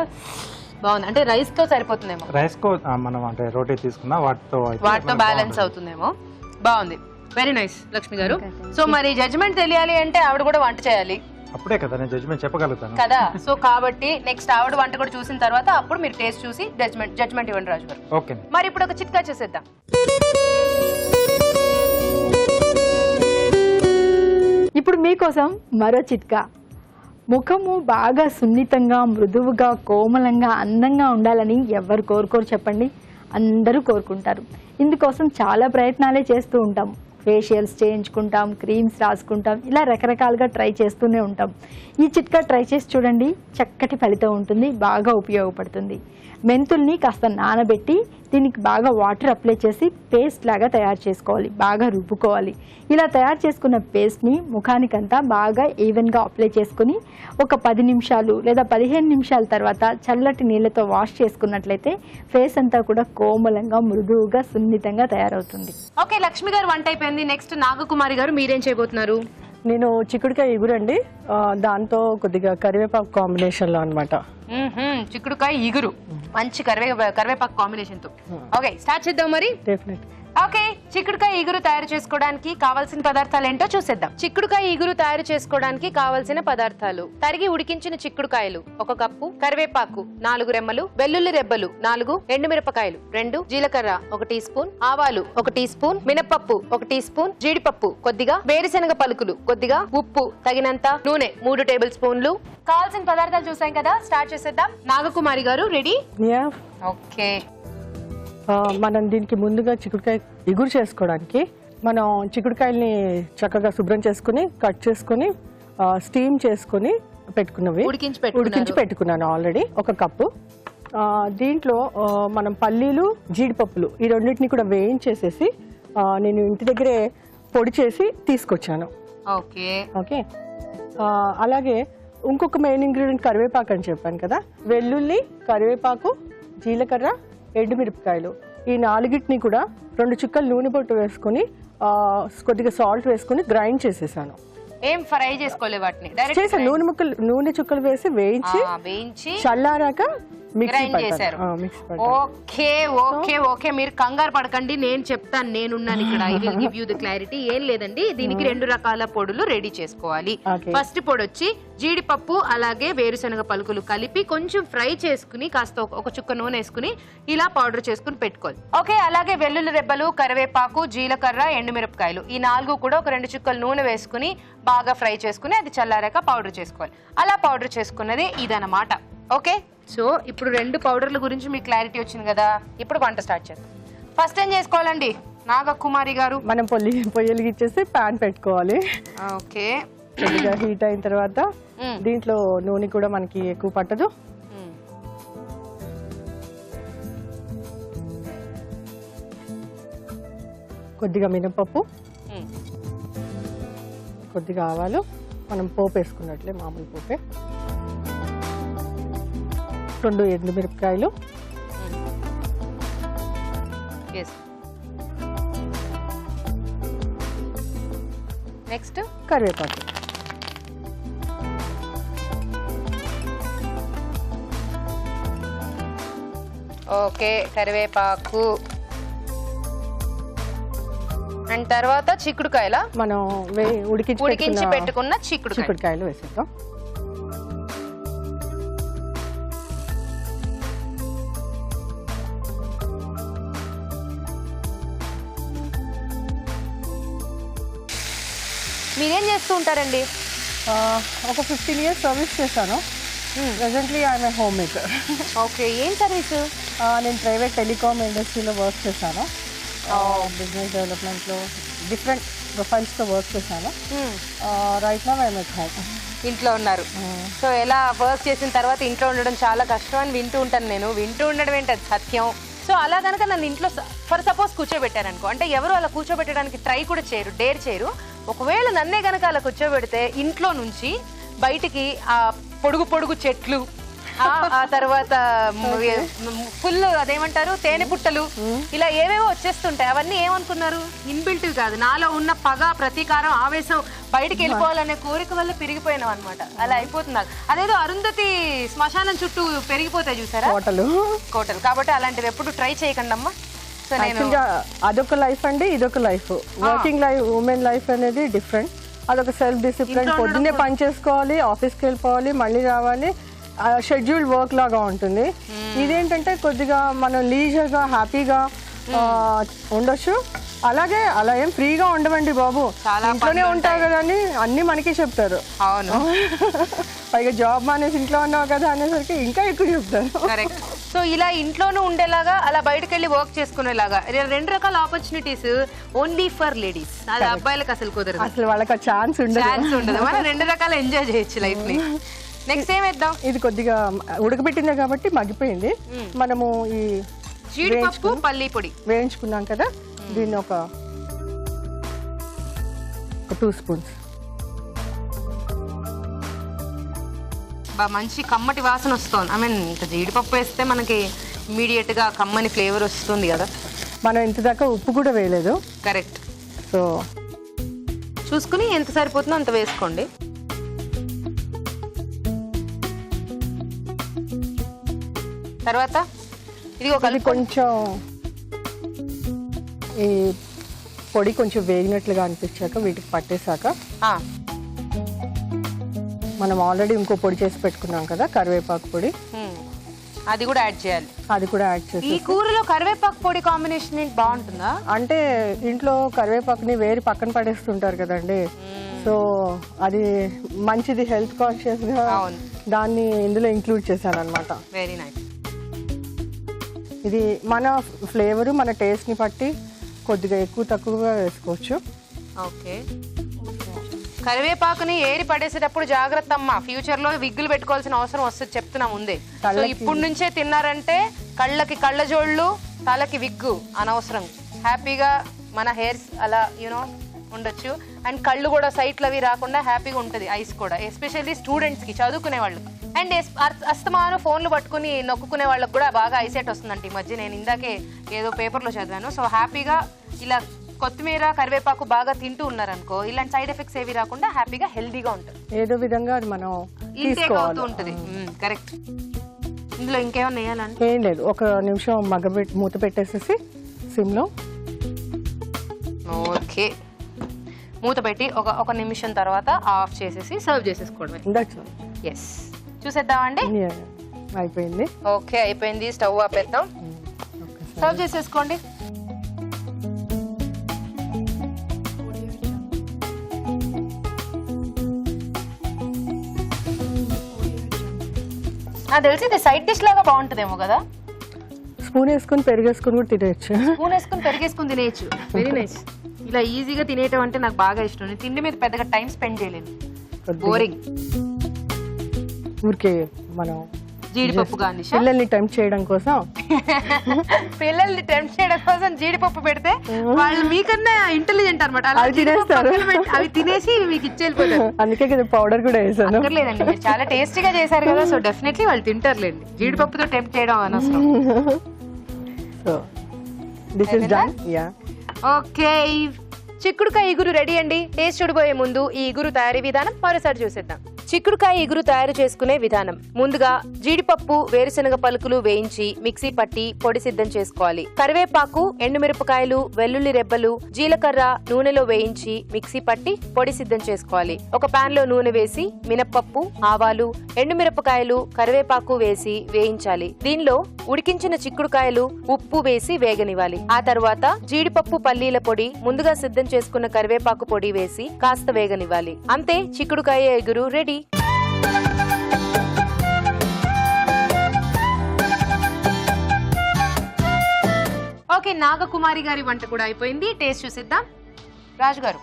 Speaker 1: బాగుంది. అంటే రైస్ తో సరిపోతుందేమో.
Speaker 2: రైస్ కో మనం అంటే రోటీ తీసుకున్నా వాటితో
Speaker 1: బ్యాలెన్స్ అవుతుందేమో. బాగుంది, వెరీ నైస్ లక్ష్మి గారు. సో మరి జడ్జ్మెంట్ తెలియాలి అంటే ఆవిడ కూడా వంట చేయాలి.
Speaker 2: అప్పుడే కదా నేను జడ్జ్మెంట్ చెప్పగలుగుతాను
Speaker 1: కదా. సో కాబట్టి నెక్స్ట్ ఆవిడ వంట కూడా చూసిన తర్వాత అప్పుడు మీరు టేస్ట్ చూసి జడ్జ్మెంట్ ఇవ్వండి రాజు గారు.
Speaker 2: ఓకే.
Speaker 1: మరి ఇప్పుడు ఒక చిట్కా చేసేద్దాం.
Speaker 3: ఇప్పుడు మీకోసం మరో చిట్కా. ముఖము బాగా సున్నితంగా, మృదువుగా, కోమలంగా, అందంగా ఉండాలని ఎవరు కోరుకోరు చెప్పండి? అందరూ కోరుకుంటారు. ఇందుకోసం చాలా ప్రయత్నాలే చేస్తూ ఉంటాం. ఫేషియల్స్ చేయించుకుంటాం, క్రీమ్స్ రాసుకుంటాం, ఇలా రకరకాలుగా ట్రై చేస్తూనే ఉంటాం. ఈ చిట్కా ట్రై చేసి చూడండి, చక్కటి ఫలితం ఉంటుంది, బాగా ఉపయోగపడుతుంది. మెంతుల్ని కాస్త నానబెట్టి దీనికి బాగా వాటర్ అప్లై చేసి పేస్ట్ లాగా తయారు చేసుకోవాలి, బాగా రుబ్బుకోవాలి. ఇలా తయారు చేసుకున్న పేస్ట్ని ముఖానికంతా బాగా ఈవెన్గా అప్లై చేసుకుని ఒక 10 నిమిషాలు లేదా 15 నిమిషాల తర్వాత చల్లటి నీళ్ళతో వాష్ చేసుకున్నట్లయితే ఫేస్ అంతా కూడా కోమలంగా, మృదువుగా, సున్నితంగా తయారవుతుంది.
Speaker 1: ఓకే, లక్ష్మి గారు వంట అయిపోయింది. నెక్స్ట్ నాగకుమారి గారు మీరేం చేయబోతున్నారు?
Speaker 4: నేను చిక్కుడుకాయ ఇగురండి, దాంతో కొద్దిగా కరివేపాకు కాంబినేషన్ లో అనమాట.
Speaker 1: చిక్కుడుకాయ ఇగురు, మంచి కరివేపాకు కాంబినేషన్ తో. ఓకే, స్టార్ట్ చేద్దాం మరి.
Speaker 4: డెఫినెట్.
Speaker 1: ఓకే, చిక్కుడుకాయ ఇగురు తయారు చేసుకోవడానికి కావాల్సిన పదార్థాలు ఏంటో చూసేద్దాం. చిక్కుడుకాయ ఇగురు తయారు చేసుకోవడానికి కావాల్సిన పదార్థాలు: తరిగి ఉడికించిన చిక్కుడుకాయలు 1 కప్పు, కరివేపాకు 4 రెమ్మలు, వెల్లుల్లి రెబ్బలు 4, ఎండుమిరపకాయలు 2, జీలకర్ర 1 టీ స్పూన్, ఆవాలు 1 టీ స్పూన్, మినపప్పు 1 టీ స్పూన్, జీడిపప్పు కొద్దిగా, వేరుశనగ పలుకులు కొద్దిగా, ఉప్పు తగినంత, నూనె 3 టేబుల్ స్పూన్లు. కావాల్సిన పదార్థాలు చూసాం కదా, స్టార్ట్ చేసేద్దాం. నాగకుమారి గారు రెడీ?
Speaker 4: యా.
Speaker 1: ఓకే,
Speaker 4: మనం దీనికి ముందుగా చిక్కుడుకాయ ఇగురు చేసుకోవడానికి మనం చిక్కుడుకాయల్ని చక్కగా శుభ్రం చేసుకుని కట్ చేసుకుని స్టీమ్ చేసుకుని పెట్టుకున్నవి ఉడికించి పెట్టుకున్నాను ఆల్రెడీ 1 కప్పు. దీంట్లో మనం పల్లీలు జీడిపప్పులు ఈ రెండింటిని కూడా వేయించేసేసి నేను ఇంటి దగ్గరే పొడి చేసి తీసుకొచ్చాను.
Speaker 1: ఓకే
Speaker 4: ఓకే, అలాగే ఇంకొక మెయిన్ ఇంగ్రీడియంట్ కరివేపాకు అని చెప్పాను కదా. వెల్లుల్లి, కరివేపాకు, జీలకర్ర, ఎండుమిరపకాయలు ఈ 4టిని కూడా 2 చుక్కలు నూనె పొట్టు వేసుకుని కొద్దిగా సాల్ట్ వేసుకుని గ్రైండ్ చేసేసాను.
Speaker 1: ఏం ఫ్రై చేసుకోలే వాటిని?
Speaker 4: చేసాను, నూనె చుక్కలు వేసి వేయించి చల్లారాక
Speaker 1: గ్రైండ్ చేశారు. ఓకే ఓకే ఓకే, మీరు కంగారు పడకండి, నేను చెప్తాను, నేనున్నాను ఇక్కడ. I will give you the clarity. ఏం లేదండి, దీనికి 2 రకాల పొడులు రెడీ చేసుకోవాలి. ఫస్ట్ పొడి వచ్చి జీడిపప్పు అలాగే వేరుశనగ పలుకులు కలిపి కొంచెం ఫ్రై చేసుకుని కాస్త 1 చుక్క నూనె వేసుకుని ఇలా పౌడర్ చేసుకుని పెట్టుకోవాలి. ఓకే, అలాగే వెల్లుల్లి రెబ్బలు, కరివేపాకు, జీలకర్ర, ఎండుమిరపకాయలు ఈ 4 కూడా ఒక 2 చుక్కలు నూనె వేసుకుని బాగా ఫ్రై చేసుకుని అది చల్లారాక పౌడర్ చేసుకోవాలి. అలా పౌడర్ చేసుకున్నది ఇదన్నమాట. ఓకే, సో ఇప్పుడు 2 పౌడర్ల గురించి మీకు క్లారిటీ వచ్చింది కదా. ఇప్పుడు వంట స్టార్ట్ చేద్దాం. ఫస్ట్ ఏం చేసుకోవాలండి నాగకుమారి గారు?
Speaker 4: మనం పొయ్యిలు ఇచ్చేసి ప్యాన్ పెట్టుకోవాలి.
Speaker 1: ఓకే,
Speaker 4: కొద్దిగా హీట్ అయిన తర్వాత దీంట్లో నూనె కూడా మనకి ఎక్కువ పట్టదు. కొద్దిగా మినపప్పు, కొద్దిగా ఆవాలు, మనం పోపు వేసుకున్నట్లే మామూలు పోపే, 2 ఎండుమిరపకాయలు,
Speaker 1: నెక్స్ట్
Speaker 4: కరివేపాకు.
Speaker 1: ఓకే, కరివేపాకు అండ్ తర్వాత చిక్కుడుకాయల
Speaker 4: మనం ఉడికించి
Speaker 1: పెట్టుకున్న చిక్కుడుకాయలు
Speaker 4: వేసేద్దాం.
Speaker 1: మీరేం చేస్తూ ఉంటారండి?
Speaker 4: ఒక 15 years సర్వీస్ చేశాను. Presently I'm a home maker.
Speaker 1: Okay, ఏం సర్వీస్?
Speaker 4: నేను ప్రైవేట్ టెలికామ్ ఇండస్ట్రీలో వర్క్ చేశాను. బిజినెస్ డెవలప్మెంట్లో డిఫరెంట్ ప్రొఫైల్స్తో వర్క్ చేశాను. Right now I'm at home.
Speaker 1: ఇంట్లో ఉన్నారు. సో ఎలా వర్క్ చేసిన తర్వాత ఇంట్లో ఉండడం చాలా కష్టం అని వింటూ ఉంటాను నేను. వింటూ ఉండడం ఏంటి, అది సత్యం. సో అలా కనుక నన్ను ఇంట్లో ఫర్ సపోజ్ కూర్చోబెట్టారనుకో, అంటే ఎవరు అలా కూర్చోబెట్టడానికి ట్రై కూడా చేయరు, డేర్ చేయరు. ఒకవేళ నన్నే కనుక అలా కూర్చోబెడితే ఇంట్లో నుంచి బయటికి ఆ పొడుగు పొడుగు చెట్లు, ఆ తర్వాత ఫుల్ అదేమంటారు తేనె పుట్టలు, ఇలా ఏవేవో వచ్చేస్తుంటాయి. అవన్నీ ఏమనుకున్నారు, ఇన్బిల్టివ్ కాదు, నాలో ఉన్న పగ, ప్రతీకారం, ఆవేశం బయటికి వెళ్ళిపోవాలనే కోరిక వల్ల పెరిగిపోయినాం అనమాట. అలా అయిపోతుంది. అదేదో అరుంధతి శ్మశానం చుట్టూ పెరిగిపోతాయి చూసారా కోటలు. కాబట్టి అలాంటివి ఎప్పుడు ట్రై చేయకండి అమ్మా. సో నేను
Speaker 4: అదొక లైఫ్ అండి, ఇదొక life. Working life, women life అనేది డిఫరెంట్. అదొక సెల్ఫ్ డిసిప్లిన్. పొద్దున్నే పని చేసుకోవాలి, ఆఫీస్కి వెళ్ళిపోవాలి, మళ్ళీ రావాలి, షెడ్యూల్ వర్క్ లాగా ఉంటుంది. ఇదేంటంటే కొద్దిగా మనం లీజర్గా హ్యాపీగా ఉండొచ్చు. అలాగే అలా ఏం ఫ్రీగా ఉండవండి బాబు, ఇంట్లోనే ఉంటావు కదా అని అన్ని మనకే చెప్తారు.
Speaker 1: అవును,
Speaker 4: పైగా జాబ్ మానేసి ఇంట్లో ఉన్నావు కదా అనేసరికి ఇంకా ఎక్కువ చెప్తారు.
Speaker 1: కరెక్ట్. సో ఇలా ఇంట్లోనూ ఉండేలాగా, అలా బయటకు వెళ్ళి వర్క్ చేసుకునేలాగా 2 రకాల ఆపర్చునిటీస్ ఓన్లీ ఫర్ లేడీస్. అది అబ్బాయిలకు అసలు కుదరదు,
Speaker 4: అసలు వాళ్ళకి ఆ ఛాన్స్ ఉండదు.
Speaker 1: మనం 2 రకాల ఎంజాయ్ చేయొచ్చు లైఫ్ ని. నెక్స్ట్ ఏం వేద్దాం?
Speaker 4: ఇది కొద్దిగా ఉడకబెట్టిందే కాబట్టి మగ్గిపోయింది. మనము ఈ
Speaker 1: జీడిపప్పు, పల్లి పొడి
Speaker 4: వేయించుకున్నాం కదా, దీన్ని ఒక 2 స్పూన్స్.
Speaker 1: మంచి కమ్మటి వాసన వస్తుంది. ఐ మీన్ ఇంకా జీడిపప్పు వేస్తే మనకి ఇమీడియట్ గా కమ్మని ఫ్లేవర్ వస్తుంది కదా.
Speaker 4: మనం ఇంతదాకా ఉప్పు కూడా వేయలేదు.
Speaker 1: కరెక్ట్.
Speaker 4: సో
Speaker 1: చూసుకుని ఎంత సరిపోతుందో అంత వేసుకోండి. తర్వాత ఇది
Speaker 4: కొంచెం ఈ పొడి కొంచెం వేగినట్లుగా అనిపించాక వీటికి పట్టేశాక మనం ఆల్రెడీ ఇంకో పొడి చేసి పెట్టుకున్నాం కదా కరివేపాకు పొడి,
Speaker 1: అది కూడా యాడ్ చేయాలి.
Speaker 4: అది కూడా యాడ్ చేసి
Speaker 1: ఈ కూరలో కరివేపాకు పొడి కాంబినేషన్ ఏంటి బాగుంటుందా?
Speaker 4: అంటే ఇంట్లో కరివేపాకుని వేరి పక్కన పడేస్తుంటారు కదండి, సో అది మంచిది హెల్త్ కాన్షియస్ గా దాన్ని ఇందులో ఇంక్లూడ్ చేశాను అనమాట.
Speaker 1: Very nice.
Speaker 4: ఇది మన ఫ్లేవర్ మన టేస్ట్ ని బట్టి కొద్దిగా ఎక్కువ తక్కువగా వేసుకోవచ్చు.
Speaker 1: ఓకే, కరివేపాకుని ఏరి పడేసేటప్పుడు జాగ్రత్త అమ్మా, ఫ్యూచర్ లో విగ్గులు పెట్టుకోవాల్సిన అవసరం వస్తుంది చెప్తున్నా ముందే. సో ఇప్పుడు నుంచే తిన్నారంటే కళ్ళకి కళ్ళజోళ్ళు, తలకి విగ్గు అనవసరం. హ్యాపీగా మన హెయిర్స్ అలా యూనో ఉండొచ్చు, అండ్ కళ్ళు కూడా సైట్లు అవి రాకుండా హ్యాపీగా ఉంటుంది. ఐస్ కూడా ఎస్పెషల్లీ స్టూడెంట్స్ కి, చదువుకునే వాళ్ళు అండ్ అస్తమాను ఫోన్లు పట్టుకుని నొక్కునే వాళ్ళకి కూడా బాగా ఐసెట్ వస్తుందంట ఈ మధ్య. నేను ఇందాకే ఏదో పేపర్లో చదివాను. సో హ్యాపీగా ఇలా కొత్తిమీర కరివేపాకు బాగా తింటూ ఉన్నారనుకో, ఇలాంటి సైడ్ ఎఫెక్ట్స్ ఏవి రాకుండా హ్యాపీగా హెల్దీగా ఉంటుంది.
Speaker 4: ఏదో విధంగా అది మనం
Speaker 1: ఇంటేక్ అవుతూ ఉంటుంది. కరెక్ట్. ఇందులో ఇంకేమన్నా వేయాలంటే
Speaker 4: ఏం లేదు, ఒక నిమిషం మూత పెట్టేసేసి సిమ్లో.
Speaker 1: ఓకే, మూత పెట్టి ఒక నిమిషం తర్వాత ఆఫ్ చేసేసి సర్వ్ చేసేసుకోవడమే. ఎస్, చూసేద్దామండి.
Speaker 4: అయిపోయింది.
Speaker 1: ఓకే, అయిపోయింది. స్టవ్ ఆపేద్దాం, సర్వ్ చేసేసుకోండి. నాకు తెలిసి ఇది సైడ్ డిష్ లాగా బాగుంటుందేమో కదా.
Speaker 4: స్పూన్ వేసుకుని పెరిగేసుకుని కూడా తినేయచ్చు.
Speaker 1: స్పూన్ వేసుకుని పెరిగేసుకుని తినేయచ్చు. Very nice. ఇలా ఈజీగా తినేయటం అంటే నాకు బాగా ఇష్టం. నేను తిండి మీద పెద్దగా టైం స్పెండ్ చేయలేను, బోరింగ్.
Speaker 4: ఊరికే మనం
Speaker 1: జీడిపప్పు గార్నిష్
Speaker 4: పిల్లల్ని టెంప్ట్ చేయడం కోసం
Speaker 1: జీడిపప్పు పెడితే వాళ్ళు మీకన్నా ఇంటెలిజెంట్ అనమాట. అవి తినేసి మీకు ఇచ్చేళ్ళిపోతారు.
Speaker 4: అందుకే కదా పౌడర్ కూడా వేసాను.
Speaker 1: లేదండి, మీరు చాలా టేస్టీగా చేశారు కదా, సో డెఫినెట్లీ వాళ్ళు తింటారులేండి. జీడిపప్పుతో టెంప్ట్ చేయడం అనవసరం.
Speaker 4: So this is done. Yeah,
Speaker 1: okay. చిక్కుడుకాయ ఇగురు రెడీ అండి. టేస్ట్ చూడబోయే ముందు ఈ ఇగురు తయారీ విధానం మరోసారి చూసేద్దాం. చిక్కుడుకాయ ఇగురు తయారు చేసుకునే విధానం. ముందుగా జీడిపప్పు, వేరుశనగ పలుకులు వేయించి మిక్సీ పట్టి పొడి సిద్ధం చేసుకోవాలి. కరివేపాకు, ఎండుమిరపకాయలు, వెల్లుల్లి రెబ్బలు, జీలకర్ర నూనెలో వేయించి మిక్సీ పట్టి పొడి సిద్ధం చేసుకోవాలి. ఒక పాన్ లో నూనె వేసి మినప్పప్పు, ఆవాలు, ఎండుమిరపకాయలు, కరివేపాకు వేసి వేయించాలి. దీనిలో ఉడికించిన చిక్కుడుకాయలు, ఉప్పు వేసి వేగనివ్వాలి. ఆ తర్వాత జీడిపప్పు, పల్లీల పొడి, ముందుగా సిద్ధం చేసుకున్న కరివేపాకు పొడి వేసి కాస్త వేగనివ్వాలి. అంతే, చిక్కుడుకాయ ఎగురు రెడీ. ఓకే, నాగకుమారి గారి వంట కూడా అయిపోయింది. టేస్ట్ చూసిద్దాం. రాజు గారు,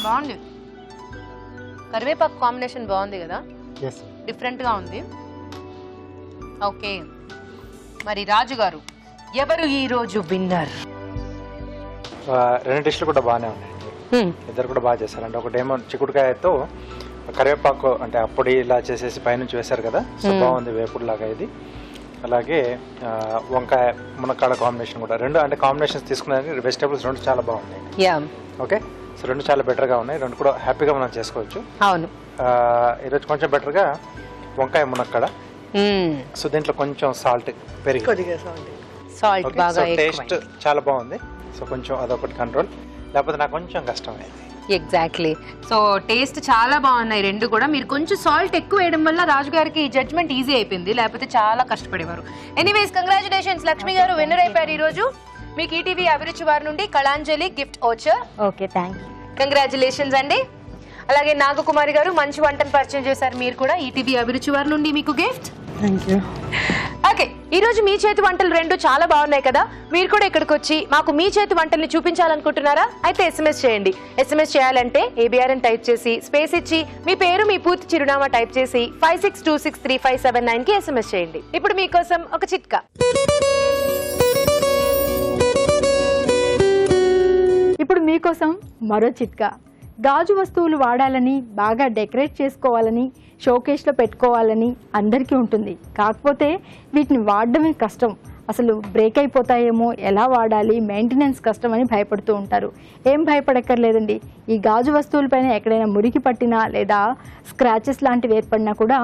Speaker 1: బాగుంది. కరివేపాకు కాంబినేషన్ బాగుంది కదా, డిఫరెంట్ గా ఉంది. ఓకే, మరి రాజు గారు, ఎవరు ఈ రోజు విన్నర్?
Speaker 2: రెండు డిష్లు కూడా బాగానే ఉన్నాయండి, ఇద్దరు కూడా బాగా చేశారండి. ఒకటేమో చిక్కుడుకాయతో కరివేపాకు అంటే అప్పుడు ఇలా చేసేసి పైనుంచి వేశారు కదా, సో బాగుంది వేపుడు లాగా ఇది. అలాగే వంకాయ మునక్కాడ కాంబినేషన్ కూడా, రెండు అంటే కాంబినేషన్స్ తీసుకున్నారని వెజిటేబుల్స్ రెండు చాలా బాగున్నాయి. ఓకే, సో రెండు చాలా బెటర్గా ఉన్నాయి, రెండు కూడా హ్యాపీగా మనం చేసుకోవచ్చు.
Speaker 1: అవును,
Speaker 2: ఈరోజు కొంచెం బెటర్గా వంకాయ మునక్కాడ. సో దీంట్లో కొంచెం సాల్ట్ పెరిగి టేస్ట్ చాలా బాగుంది. సో కొంచెం అదొకటి కంట్రోల్, లేకపోతే నాకు కొంచెం కష్టమైంది.
Speaker 1: ఎగ్జాక్ట్లీ. సో టేస్ట్ చాలా బాగున్నాయి రెండు కూడా. మీరు కొంచెం సాల్ట్ ఎక్కువ వేయడం వల్ల రాజు గారికి జడ్జ్మెంట్ ఈజీ అయిపోయింది, లేకపోతే చాలా కష్టపడేవారు. ఎనీవేస్, కంగ్రాచులేషన్స్, లక్ష్మి గారు విన్నర్ అయిపోయారు ఈ రోజు. మీకు ఈటీవీ అభిరుచి వారి నుండి Kalanjali gift voucher.
Speaker 3: Okay, thank you.
Speaker 1: Congratulations అండి. అలాగే నాగకుమారి గారు మంచి వంటను పరిచయం చేశారు, మీరు కూడా ఈటీవీ అభిరుచి వారి నుండి మీకు గిఫ్ట్.
Speaker 4: Thank you.
Speaker 1: ఓకే, ఈ రోజు మీ చేతి వంటలు రెండు చాలా బాగున్నాయి కదా. మీరు కూడా ఇక్కడికి వచ్చి మాకు మీ చేతి వంటల్ని చూపించాలనుకుంటున్నారా? అయితే SMS చేయండి. SMS చేయాలంటే ABR అని టైప్ చేసి స్పేస్ ఇచ్చి మీ పేరు, మీ పూర్తి చిరునామా టైప్ చేసి 56263579 కి SMS చేయండి. ఇప్పుడు మీకోసం ఒక చిట్కా.
Speaker 3: ఇప్పుడు మీకోసం మరో చిట్కా. గాజు వస్తువులు వాడాలని, బాగా డెకరేట్ చేసుకోవాలని, షోకేస్లో పెట్టుకోవాలని అందరికీ ఉంటుంది. కాకపోతే వీటిని వాడడమే కష్టం. అసలు బ్రేక్ అయిపోతాయేమో, ఎలా వాడాలి, మెయింటెనెన్స్ కష్టమని భయపడుతూ ఉంటారు. ఏం భయపడక్కర్లేదండి. ఈ గాజు వస్తువులపైన ఎక్కడైనా మురికి పట్టినా లేదా స్క్రాచెస్ లాంటివి ఏర్పడినా కూడా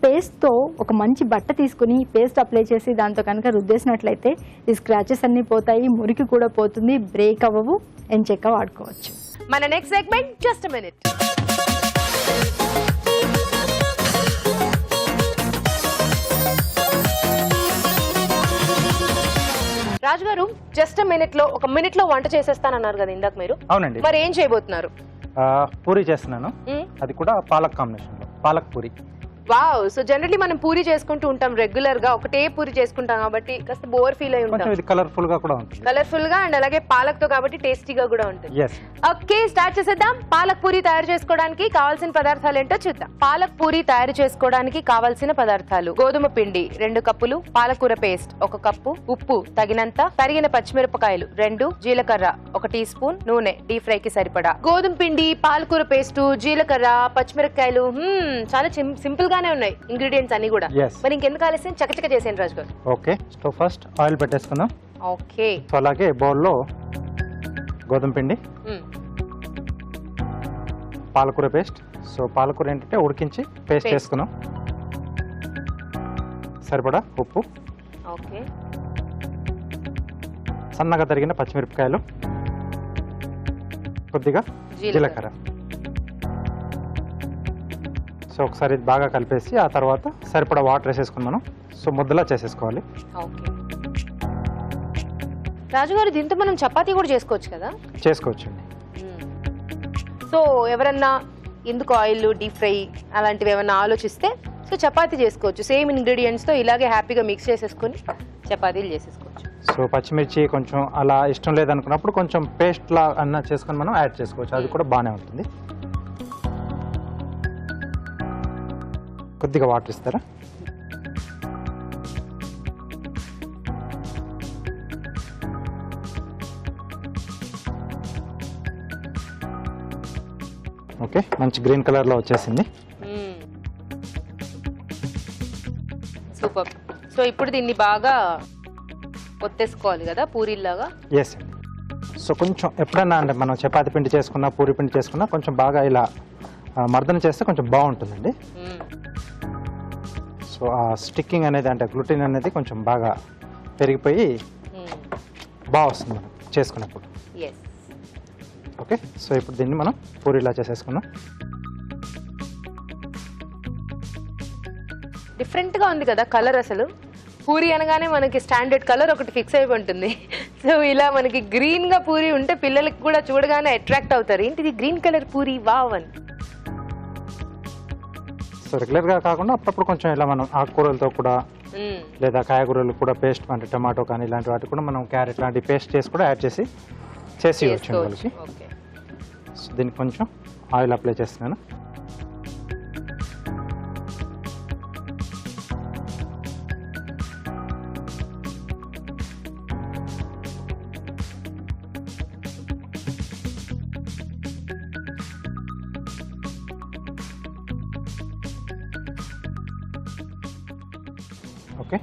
Speaker 3: పేస్ట్తో ఒక మంచి బట్ట తీసుకుని పేస్ట్ అప్లై చేసి దాంతో కనుక రుద్దేసినట్లయితే ఈ స్క్రాచెస్ అన్నీ పోతాయి, మురికి కూడా పోతుంది, బ్రేక్ అవ్వవు, ఎంచక్కా వాడుకోవచ్చు.
Speaker 1: మన నెక్స్ట్ సెగ్మెంట్ జస్ట్ మినిట్. రాజు గారు, జస్ట్ మినిట్ లో ఒక మినిట్ లో వంట చేసేస్తానన్నారు కదా ఇందాక మీరు.
Speaker 2: అవునండి.
Speaker 1: మరి ఏం చేయబోతున్నారు?
Speaker 2: పూరి చేస్తున్నాను, అది కూడా పాలక్ కాంబినేషన్ లో, palak puri.
Speaker 1: Wow. So generally మనం పూరి చేసుకుంటూ ఉంటాం, రెగ్యులర్ గా ఒకటే పూరి చేసుకుంటాం కాబట్టి కాస్త బోర్ ఫీల్ అయి ఉంటాం.
Speaker 2: ఇది కలర్ఫుల్ గా కూడా ఉంటుంది,
Speaker 1: కలర్ఫుల్ గా అండ్ అలాగే పాలక్ తో కాబట్టి టేస్టీగా కూడా ఉంటుంది.
Speaker 2: yes.
Speaker 1: ఓకే, స్టార్ట్ చేసేద్దాం. పాలక్ పూరి తయారు చేసుకోవడానికి కావాల్సిన పదార్థాలు ఏంటో చూద్దాం. పాలక్ పూరి తయారు చేసుకోవడానికి కావాల్సిన పదార్థాలు: గోధుమ పిండి 2 కప్పులు, పాలకూర పేస్ట్ 1 కప్పు, ఉప్పు తగినంత, తరిగిన పచ్చిమిరపకాయలు 2, జీలకర్ర 1 టీ స్పూన్, నూనె డీప్ ఫ్రై కి సరిపడా. గోధుమ పిండి, పాలకూర పేస్ట్, జీలకర్ర, పచ్చిమిరపకాయలు, చాలా సింపుల్ గానే ఉన్నాయి ఇంగ్రీడియంట్స్ అన్ని కూడా. మరి ఇంకెందుకు ఆలస్యం, చకచక చేసేయండి రాజు గారు.
Speaker 2: ఓకే, స్టవ్ ఫస్ట్ ఆయిల్ పెట్టేసుకుందాం.
Speaker 1: ఓకే,
Speaker 2: సో అలాగే బౌల్లో గోధుమ పిండి, పాలకూర పేస్ట్. సో పాలకూర ఏంటంటే ఉడికించి పేస్ట్ చేసుకున్నాం, సరిపడా ఉప్పు,
Speaker 1: ఓకే,
Speaker 2: సన్నగా తరిగిన పచ్చిమిరపకాయలు, కొద్దిగా జీలకర్ర. సో ఒకసారి ఇది బాగా కలిపేసి ఆ తర్వాత సరిపడా వాటర్ వేసేసుకుని మనం సో ముద్దలా చేసేసుకోవాలి.
Speaker 1: ఓకే రాజు గారు, దీంతో మనం చపాతీ కూడా చేసుకోవచ్చు కదా?
Speaker 2: చేసుకోవచ్చండి.
Speaker 1: సో ఎవరన్నా ఎందుకు ఆయిల్, డీప్ ఫ్రై అలాంటివి ఏమన్నా ఆలోచిస్తే సో చపాతీ చేసుకోవచ్చు. సేమ్ ఇంగ్రీడియంట్స్తో ఇలాగే హ్యాపీగా మిక్స్ చేసేసుకొని చపాతీలు చేసేసుకోవచ్చు.
Speaker 2: సో పచ్చిమిర్చి కొంచెం అలా ఇష్టం లేదనుకున్నప్పుడు కొంచెం పేస్ట్ లా అన్న చేసుకొని మనం యాడ్ చేసుకోవచ్చు, అది కూడా బాగానే ఉంటుంది. కొద్దిగా వాటర్ ఇస్తారా? ఓకే, మంచి గ్రీన్ కలర్ లో వచ్చేసింది.
Speaker 1: సూపర్. సో ఇప్పుడు దీన్ని బాగా ఒత్తేసుకోవాలి కదా పూరీలాగా.
Speaker 2: ఎస్ అండి. సో కొంచెం ఎప్పుడన్నా అంటే మనం చపాతి పిండి చేసుకున్నా, పూరి పిండి చేసుకున్నా కొంచెం బాగా ఇలా మర్దన చేస్తే కొంచెం బాగుంటుందండి. సో ఆ స్టిక్కింగ్ అనేది అంటే గ్లూటెన్ అనేది కొంచెం బాగా పెరిగిపోయి బాగా వస్తుంది మనం చేసుకున్నప్పుడు. ఓకే, సో ఇప్పుడు దీన్ని మనం పూరిలా చేసేసుకున్నాం.
Speaker 1: డిఫరెంట్గా ఉంది కదా కలర్. అసలు పూరి అనగానే మనకి స్టాండర్డ్ కలర్ ఒకటి ఫిక్స్ అయిపోయి ఉంటుంది. సో ఇలా మనకి గ్రీన్గా పూరి ఉంటే పిల్లలకి కూడా చూడగానే అట్రాక్ట్ అవుతారు, ఏంటిది గ్రీన్ కలర్ పూరి, వావ్ అని.
Speaker 2: సో రెగ్యులర్గా కాకుండా అప్పుడప్పుడు కొంచెం ఇలా మనం ఆకుకూరలతో కూడా లేదా కాయగూరలు కూడా పేస్ట్ అంటే టమాటో కానీ ఇలాంటి వాటి కూడా మనం క్యారెట్ లాంటి పేస్ట్ చేసి కూడా యాడ్ చేసి ఇవ్వచ్చు వాళ్ళకి. సో దీనికి కొంచెం ఆయిల్ అప్లై చేస్తున్నాను. ఓకే,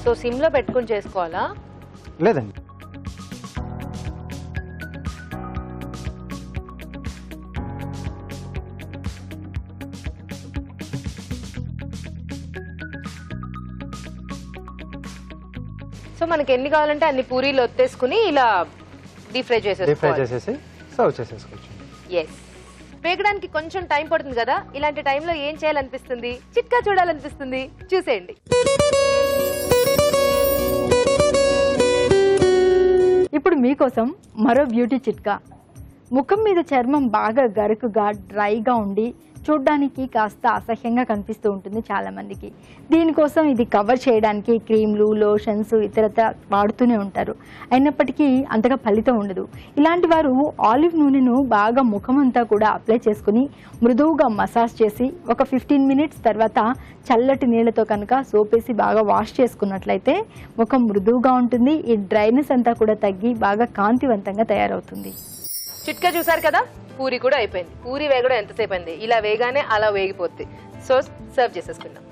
Speaker 1: సో సిమ్లో పెట్టుకుని చేసుకోవాలా?
Speaker 2: లేదండి,
Speaker 1: సో మనకి ఎన్ని కావాలంటే అన్ని పూరీలు ఒత్తేసుకుని ఇలా డీప్ ఫ్రై
Speaker 2: చేసేసి సర్వ్ చేసేసుకోవచ్చు.
Speaker 1: ఎస్. వేగడానికి కొంచెం టైం పడుతుంది కదా, ఇలాంటి టైంలో ఏం చేయాలనిపిస్తుంది, చిట్కా చూడాలనిపిస్తుంది, చూసేయండి.
Speaker 3: ఇప్పుడు మీకోసం మరో బ్యూటీ చిట్కా. ముఖం మీద చర్మం బాగా గరుకుగా డ్రైగా ఉండి చూడ్డానికి కాస్త అసహ్యంగా కనిపిస్తూ ఉంటుంది చాలామందికి. దీనికోసం ఇది కవర్ చేయడానికి క్రీమ్లు, లోషన్స్ ఇతరత్ర వాడుతూనే ఉంటారు. అయినప్పటికీ అంతగా ఫలితం ఉండదు. ఇలాంటి వారు ఆలివ్ నూనెను బాగా ముఖం అంతా కూడా అప్లై చేసుకుని మృదువుగా మసాజ్ చేసి ఒక 15 మినిట్స్ తర్వాత చల్లటి నీళ్లతో కనుక సోపేసి బాగా వాష్ చేసుకున్నట్లయితే ముఖం మృదువుగా ఉంటుంది. ఈ డ్రైనెస్ అంతా కూడా తగ్గి బాగా కాంతివంతంగా తయారవుతుంది.
Speaker 1: చిట్కా చూసారు కదా, పూరి కూడా అయిపోయింది. పూరి వేగడం ఎంతసేపు అయింది, ఇలా వేగానే అలా వేగిపోద్ది. సో సర్వ్ చేసేసుకుందాం.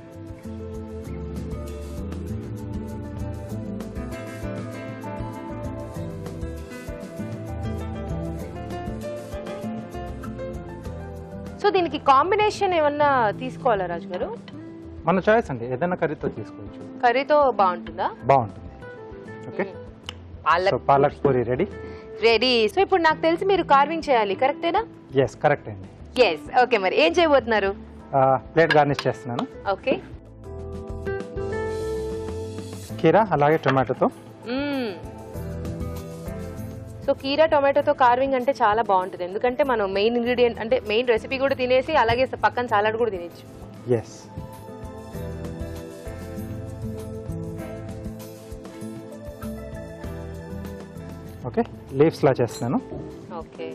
Speaker 1: సో దీనికి కాంబినేషన్ ఏమన్నా తీసుకోవాలా రాజు గారు?
Speaker 2: మన చాయిస్ అండి, ఏదైనా కర్రీతో తీసుకోవచ్చు.
Speaker 1: కర్రీతో బాగుంటుందా?
Speaker 2: బాగుంటుంది. Okay, so palak puri ready.
Speaker 1: So ఇప్పుడు నాకు తెలిసి మీరు కార్వింగ్ చేయాలి, కరెక్టేనా?
Speaker 2: ఎస్, కరెక్ట్ అండి.
Speaker 1: ఓకే, మరి ఏం చేయబోతున్నారు?
Speaker 2: ప్లేట్ గార్నిష్ చేస్తున్నాను.
Speaker 1: ఓకే,
Speaker 2: కీరా అలాగే టొమాటోతో.
Speaker 1: సో కీరా టొమాటోతో కార్వింగ్ అంటే చాలా బాగుంటుంది, ఎందుకంటే మనం మెయిన్ ఇంగ్రీడియంట్ అంటే మెయిన్ రెసిపీ కూడా తినేసి అలాగే పక్కన సాలడ్ కూడా తినేచ్చు.
Speaker 2: ఎస్. ఓకే, లీవ్స్ లా చేస్తున్నాను.
Speaker 1: ఓకే,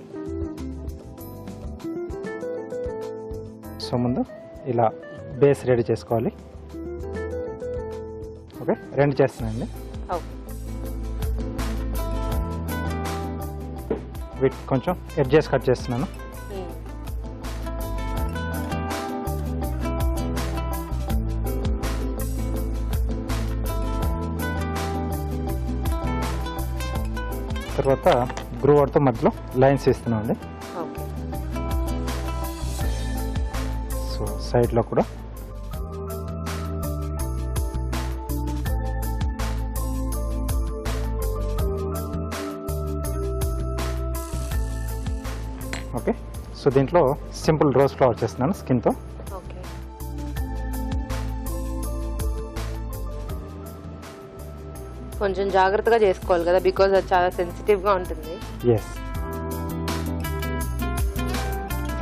Speaker 2: సో ముందు ఇలా బేస్ రెడీ చేసుకోవాలి. ఓకే, రెండు చేస్తున్నానండి. వీటి కొంచెం ఎడ్జెస్ కట్ చేస్తున్నాను. తర్వాత గ్రూవర్తో మధ్యలో లైన్స్ ఇస్తున్నాం అండి. సో సైడ్లో కూడా ఓకే. సో దీంట్లో సింపుల్ రోజ్ ఫ్లవర్ చేస్తున్నాను స్కిన్తో.
Speaker 1: కొంచెం జాగ్రత్తగా చేసుకోవాలి కదా, బికాజ్ అది చాలా సెన్సిటివ్గా ఉంటుంది.
Speaker 2: ఎస్,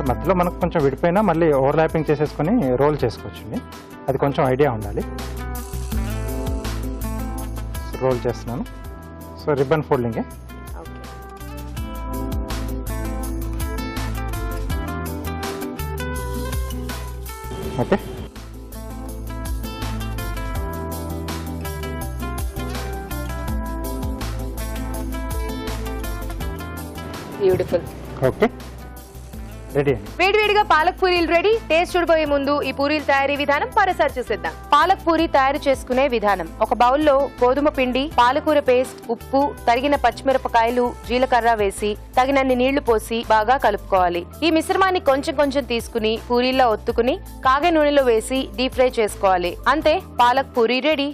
Speaker 2: మధ్యలో మనకు కొంచెం విడిపోయినా మళ్ళీ ఓవర్లాపింగ్ చేసేసుకొని రోల్ చేసుకోవచ్చండి, అది కొంచెం ఐడియా ఉండాలి. రోల్ చేస్తున్నాను. సో రిబ్బన్ ఫోల్డింగే. Okay,
Speaker 1: beautiful.
Speaker 2: ఓకే, రెడీ అండి.
Speaker 1: వేడివేడిగా పాలక్ పూరీలు రెడీ. టేస్ట్ చూడబోయే ముందు ఈ పూరీల తయారీ విధానం మరోసారి చూసేద్దాం. పాలక్ పూరి తయారు చేసుకునే విధానం: ఒక బౌల్లో గోధుమ పిండి, పాలకూర పేస్ట్, ఉప్పు, తరిగిన పచ్చిమిరపకాయలు, జీలకర్ర వేసి తగినన్ని నీళ్లు పోసి బాగా కలుపుకోవాలి. ఈ మిశ్రమాన్ని కొంచెం కొంచెం తీసుకుని పూరీల్లో ఒత్తుకుని కాగే నూనెలో వేసి డీప్ ఫ్రై చేసుకోవాలి. అంతే, పాలక్ పూరి రెడీ.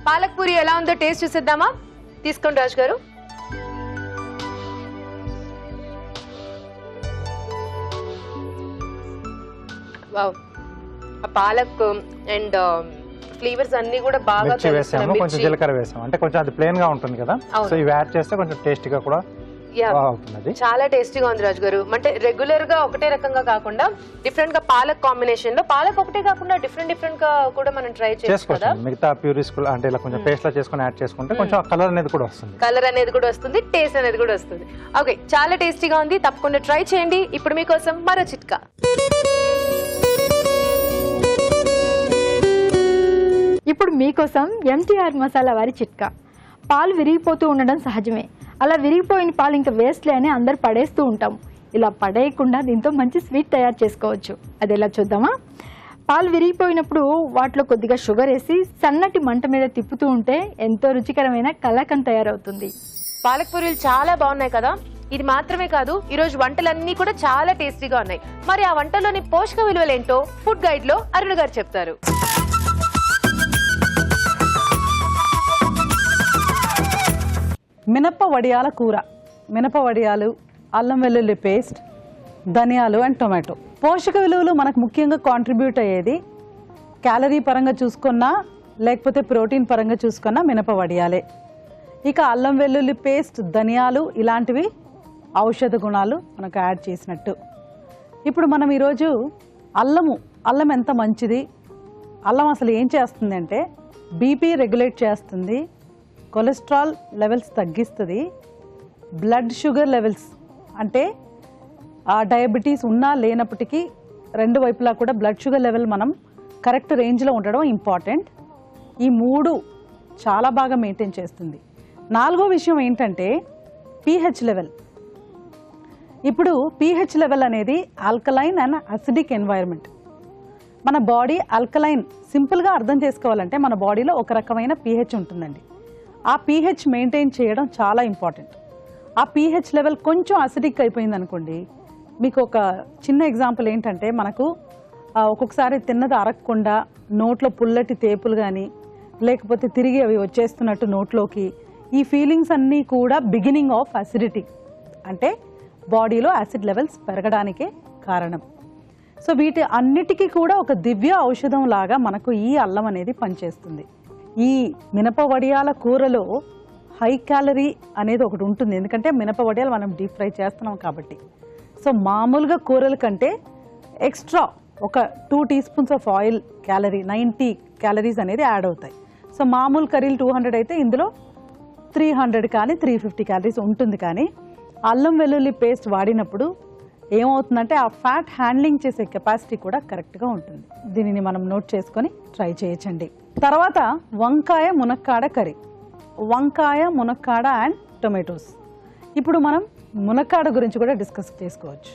Speaker 1: పాలక్ పూరి ఎలా ఉందో టేస్ట్ చూసేద్దామా? తీసుకోండి రాజు గారు. వావ్, ఆ పాలక్ అండ్ ఫ్లేవర్స్ అన్ని కూడా బాగా
Speaker 2: వేసాము. కొంచెం జీలకర్ర వేసాము, అంటే కొంచెం అది ప్లేన్ గా ఉంటుంది కదా, సో ఇవి యాడ్ చేస్తే కొంచెం టేస్టీగా కూడా అవుతుంది.
Speaker 1: చాలా టేస్టీగా ఉంది రాజు గారు. అంటే రెగ్యులర్ గా ఒకటే రకంగా కాకుండా డిఫరెంట్ గా పాలక్ కాంబినేషన్ లో, పాలక్ ఒకటే కాకుండా డిఫరెంట్ డిఫరెంట్ గా కూడా మనం ట్రై చేసుకోవచ్చు.
Speaker 2: మిగతా ప్యూరీస్ అంటే ఇలా కొంచెం పేస్ట్ లా చేసుకుని యాడ్ చేసుకుంటే కొంచెం కలర్ అనేది కూడా వస్తుంది.
Speaker 1: కలర్ అనేది కూడా వస్తుంది, టేస్ట్ అనేది కూడా వస్తుంది. ఓకే, చాలా టేస్టీగా ఉంది, తప్పకుండా ట్రై చేయండి. ఇప్పుడు మీకోసం మరో చిట్కా.
Speaker 3: ఇప్పుడు మీకోసం MTR మసాలా వారి చిట్కా. పాలు విరిగిపోతూ ఉండడం సహజమే. అలా విరిగిపోయిన పాలు ఇంకా వేస్ట్లే అని అందరు పడేస్తూ ఉంటాం. ఇలా పడేయకుండా దీంతో మంచి స్వీట్ తయారు చేసుకోవచ్చు. అది ఎలా చూద్దామా? పాలు విరిగిపోయినప్పుడు వాటిలో కొద్దిగా షుగర్ వేసి సన్నటి మంట మీద తిప్పుతూ ఉంటే ఎంతో రుచికరమైన కలాకండ్ తయారవుతుంది.
Speaker 1: పాలక్ పూరీలు చాలా బాగున్నాయి కదా. ఇది మాత్రమే కాదు, ఈ రోజు వంటలన్నీ కూడా చాలా టేస్టీగా ఉన్నాయి. మరి ఆ వంటలోని పోషక విలువలేంటో ఫుడ్ గైడ్ లో అరుణ్ గారు చెప్తారు.
Speaker 5: మినప వడియాల కూర. మినప వడియాలు, అల్లం వెల్లుల్లి పేస్ట్, ధనియాలు అండ్ టొమాటో. పోషక విలువలు మనకు ముఖ్యంగా కాంట్రిబ్యూట్ అయ్యేది క్యాలరీ పరంగా చూసుకున్నా లేకపోతే ప్రోటీన్ పరంగా చూసుకున్నా మినప వడియాలే. ఇక అల్లం వెల్లుల్లి పేస్ట్, ధనియాలు ఇలాంటివి ఔషధ గుణాలు మనకు యాడ్ చేసినట్టు. ఇప్పుడు మనం ఈరోజు అల్లం ఎంత మంచిది, అల్లం అసలు ఏం చేస్తుంది అంటే బీపీ రెగ్యులేట్ చేస్తుంది, కొలెస్ట్రాల్ లెవెల్స్ తగ్గిస్తుంది, బ్లడ్ షుగర్ లెవెల్స్ అంటే ఆ డయాబెటీస్ ఉన్నా లేనప్పటికీ రెండు వైపులా కూడా బ్లడ్ షుగర్ లెవెల్ మనం కరెక్ట్ రేంజ్లో ఉండడం ఇంపార్టెంట్. ఈ మూడు చాలా బాగా మెయింటైన్ చేస్తుంది. నాలుగో విషయం ఏంటంటే పీహెచ్ లెవెల్. ఇప్పుడు పీహెచ్ లెవెల్ అనేది ఆల్కలైన్ అండ్ అసిడిక్ ఎన్వైరన్మెంట్. మన బాడీ ఆల్కలైన్ సింపుల్గా అర్థం చేసుకోవాలంటే మన బాడీలో ఒక రకమైన పీహెచ్ ఉంటుందండి. ఆ pH మెయింటైన్ చేయడం చాలా ఇంపార్టెంట్. ఆ pH లెవెల్ కొంచెం అసిడిక్ అయిపోయింది అనుకోండి, మీకు ఒక చిన్న ఎగ్జాంపుల్ ఏంటంటే, మనకు ఒక్కొక్కసారి తిన్నది అరగకుండా నోట్లో పుల్లటి తేపులు కానీ, లేకపోతే తిరిగి అవి వచ్చేస్తున్నట్టు నోట్లోకి, ఈ ఫీలింగ్స్ అన్నీ కూడా బిగినింగ్ ఆఫ్ అసిడిటీ, అంటే బాడీలో యాసిడ్ లెవెల్స్ పెరగడానికే కారణం. సో వీటి అన్నిటికీ కూడా ఒక దివ్య ఔషధం లాగా మనకు ఈ అల్లం అనేది పనిచేస్తుంది. ఈ మినప వడియాల కూరలో హై క్యాలరీ అనేది ఒకటి ఉంటుంది, ఎందుకంటే మినప వడియాలు మనం డీప్ ఫ్రై చేస్తున్నాం కాబట్టి. సో మామూలుగా కూరల కంటే ఎక్స్ట్రా ఒక 2 teaspoons of oil calorie 90 calories అనేది యాడ్ అవుతాయి. సో మామూలు కర్రీలు 200 అయితే ఇందులో 300 కానీ 350 క్యాలరీస్ ఉంటుంది. కానీ అల్లం వెల్లుల్లి పేస్ట్ వాడినప్పుడు ఏమవుతుందంటే ఆ ఫ్యాట్ హ్యాండ్లింగ్ చేసే కెపాసిటీ కూడా కరెక్ట్గా ఉంటుంది. దీనిని మనం నోట్ చేసుకొని ట్రై చేయొచ్చండి. తర్వాత వంకాయ మునక్కాడ కర్రీ, వంకాయ మునక్కాడ అండ్ టొమాటోస్. ఇప్పుడు మనం మునక్కాడ గురించి కూడా డిస్కస్ చేసుకోవచ్చు.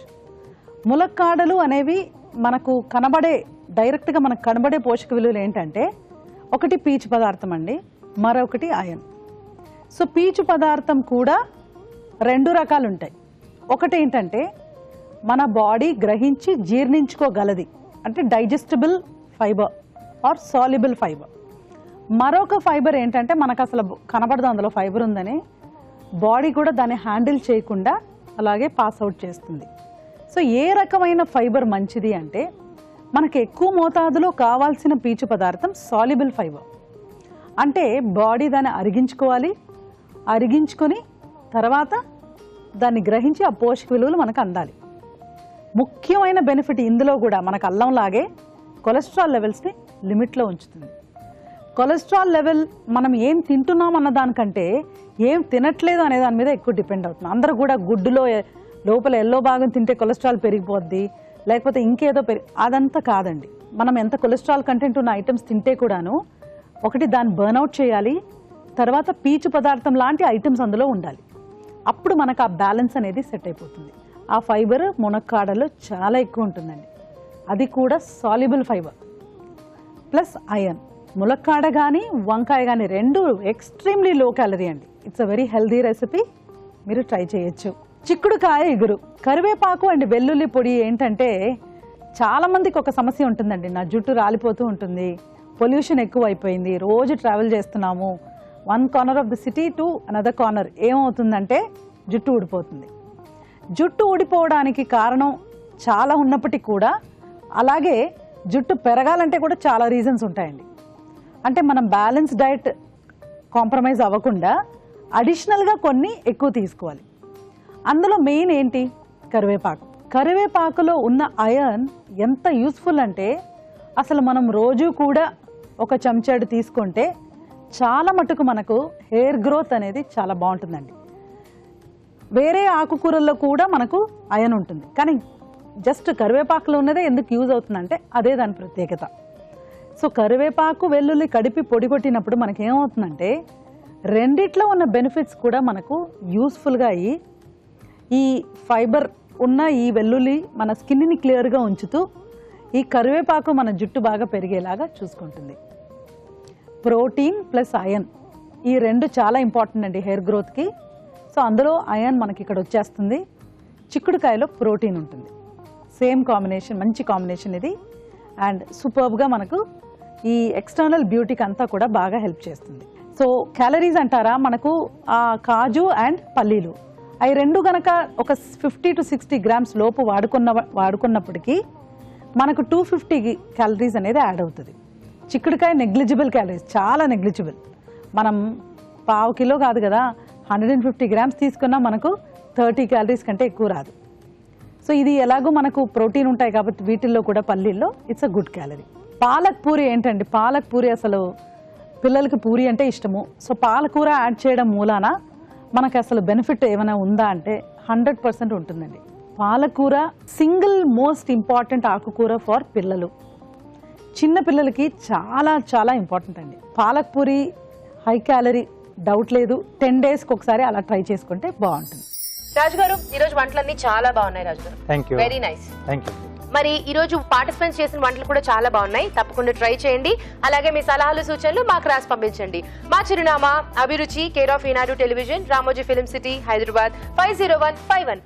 Speaker 5: ములక్కాడలు అనేవి మనకు డైరెక్ట్గా మనకు కనబడే పోషక విలువలు ఏంటంటే, ఒకటి పీచు పదార్థం అండి, మరొకటి ఐరన్. సో పీచు పదార్థం కూడా 2 రకాలు ఉంటాయి. ఒకటి ఏంటంటే మన బాడీ గ్రహించి జీర్ణించుకోగలది, అంటే digestible fibre or soluble fibre. మరొక ఫైబర్ ఏంటంటే మనకు అసలు కనబడదు అందులో ఫైబర్ ఉందని, బాడీ కూడా దాన్ని హ్యాండిల్ చేయకుండా అలాగే పాస్ అవుట్ చేస్తుంది. సో ఏ రకమైన ఫైబర్ మంచిది అంటే, మనకు ఎక్కువ మోతాదులో కావాల్సిన పీచు పదార్థం సాల్యుబుల్ ఫైబర్, అంటే బాడీ దాన్ని అరిగించుకొని తర్వాత దాన్ని గ్రహించి ఆ పోషక విలువలు మనకు అందాలి. ముఖ్యమైన బెనిఫిట్ ఇందులో కూడా మనకు అల్లంలాగే కొలెస్ట్రాల్ లెవెల్స్ని లిమిట్లో ఉంచుతుంది. కొలెస్ట్రాల్ లెవెల్ మనం ఏం తింటున్నాం అన్న దానికంటే ఏం తినట్లేదు అనే దాని మీద ఎక్కువ డిపెండ్ అవుతుంది. అందరూ కూడా గుడ్డులో లోపల ఎల్లో భాగం తింటే కొలెస్ట్రాల్ పెరిగిపోద్ది, లేకపోతే ఇంకేదో అదంతా కాదండి. మనం ఎంత కొలెస్ట్రాల్ కంటెంట్ ఉన్న ఐటమ్స్ తింటే కూడాను ఒకటి దాన్ని బర్న్అవుట్ చేయాలి, తర్వాత పీచు పదార్థం లాంటి ఐటమ్స్ అందులో ఉండాలి. అప్పుడు మనకు ఆ బ్యాలెన్స్ అనేది సెట్ అయిపోతుంది. ఆ ఫైబర్ మునక్కాడలో చాలా ఎక్కువ ఉంటుందండి, అది కూడా సాల్యుబుల్ ఫైబర్ ప్లస్ ఐరన్. ములక్కాడ కానీ వంకాయ కానీ 2 ఎక్స్ట్రీమ్లీ లో క్యాలరీ అండి. It's a very healthy recipe, మీరు ట్రై చేయొచ్చు. చిక్కుడుకాయ ఇగురు, కరివేపాకు అండ్ వెల్లుల్లి పొడి ఏంటంటే, చాలా మందికి ఒక సమస్య ఉంటుందండి, నా జుట్టు రాలిపోతూ ఉంటుంది, పొల్యూషన్ ఎక్కువ అయిపోయింది, రోజు ట్రావెల్ చేస్తున్నాము, 1 corner of the city to another corner, ఏమవుతుందంటే జుట్టు ఊడిపోతుంది. జుట్టు ఊడిపోవడానికి కారణం చాలా ఉన్నప్పటికీ కూడా, అలాగే జుట్టు పెరగాలంటే కూడా చాలా రీజన్స్ ఉంటాయండి. అంటే మనం బ్యాలెన్స్ డైట్ కాంప్రమైజ్ అవ్వకుండా అడిషనల్గా కొన్ని ఎక్కువ తీసుకోవాలి. అందులో మెయిన్ ఏంటి, కరివేపాకు. కరివేపాకులో ఉన్న ఐరన్ ఎంత యూస్ఫుల్ అంటే, అసలు మనం రోజు కూడా ఒక చెంచాడు తీసుకుంటే చాలా మటుకు మనకు హెయిర్ గ్రోత్ అనేది చాలా బాగుంటుందండి. వేరే ఆకుకూరల్లో కూడా మనకు ఐరన్ ఉంటుంది, కానీ జస్ట్ కరివేపాకులో ఉన్నదే ఎందుకు యూజ్ అవుతుందంటే అదే దాని ప్రత్యేకత. సో కరివేపాకు వెల్లుల్లి కడిపి పొడి కొట్టినప్పుడు మనకి ఏమవుతుందంటే, రెండిట్లో ఉన్న బెనిఫిట్స్ కూడా మనకు యూస్ఫుల్గా అయ్యి, ఈ ఫైబర్ ఉన్న ఈ వెల్లుల్లి మన స్కిన్ని క్లియర్గా ఉంచుతూ, ఈ కరివేపాకు మన జుట్టు బాగా పెరిగేలాగా చూసుకుంటుంది. ప్రోటీన్ ప్లస్ ఐరన్, ఈ 2 చాలా ఇంపార్టెంట్ అండి హెయిర్ గ్రోత్కి. సో అందులో ఐరన్ మనకి ఇక్కడ వచ్చేస్తుంది, చిక్కుడుకాయలో ప్రోటీన్ ఉంటుంది. సేమ్ కాంబినేషన్, మంచి కాంబినేషన్ ఇది. అండ్ సూపర్బ్గా మనకు ఈ ఎక్స్టర్నల్ బ్యూటీకి అంతా కూడా బాగా హెల్ప్ చేస్తుంది. సో క్యాలరీస్ అంటారా, మనకు కాజు అండ్ పల్లీలు, అవి 2 కనుక ఒక 50 to 60 grams లోపు వాడుకున్నప్పటికీ మనకు 250 క్యాలరీస్ అనేది యాడ్ అవుతుంది. చిక్కుడుకాయ నెగ్లిజిబుల్ క్యాలరీస్, చాలా నెగ్లిజిబుల్. మనం 1/2 కిలో కాదు కదా, 150 grams తీసుకున్నా మనకు 30 క్యాలరీస్ కంటే ఎక్కువ రాదు. సో ఇది ఎలాగో మనకు ప్రోటీన్ ఉంటాయి కాబట్టి వీటిల్లో కూడా పల్లీల్లో it's a good calorie. Palak puri ఏంటండి, పాలక్ పూరి అసలు పిల్లలకి పూరి అంటే ఇష్టము. సో పాలకూర యాడ్ చేయడం మూలాన మనకు అసలు బెనిఫిట్ ఏమైనా ఉందా అంటే 100% ఉంటుందండి. పాలకూర సింగిల్ మోస్ట్ ఇంపార్టెంట్ ఆకుకూర ఫర్ పిల్లలు, చిన్న పిల్లలకి చాలా చాలా ఇంపార్టెంట్ అండి. Palak puri high calorie, doubt లేదు. 10 daysకి ఒకసారి అలా ట్రై చేసుకుంటే బాగుంటుంది.
Speaker 1: రాజు గారు, ఈరోజు వంటలన్నీ చాలా బాగున్నాయి రాజు గారు.
Speaker 2: Thank you.
Speaker 1: Very nice.
Speaker 2: Thank you.
Speaker 1: మరి ఈ రోజు పార్టిసిపెంట్స్ చేసిన వంటలు కూడా చాలా బాగున్నాయి, తప్పకుండా ట్రై చేయండి. అలాగే మీ సలహాలు సూచనలు మాకు రాసి పంపించండి. మా చిరునామా అభిరుచి, care of Eenadu television, Ramoji film city, Hyderabad 501512.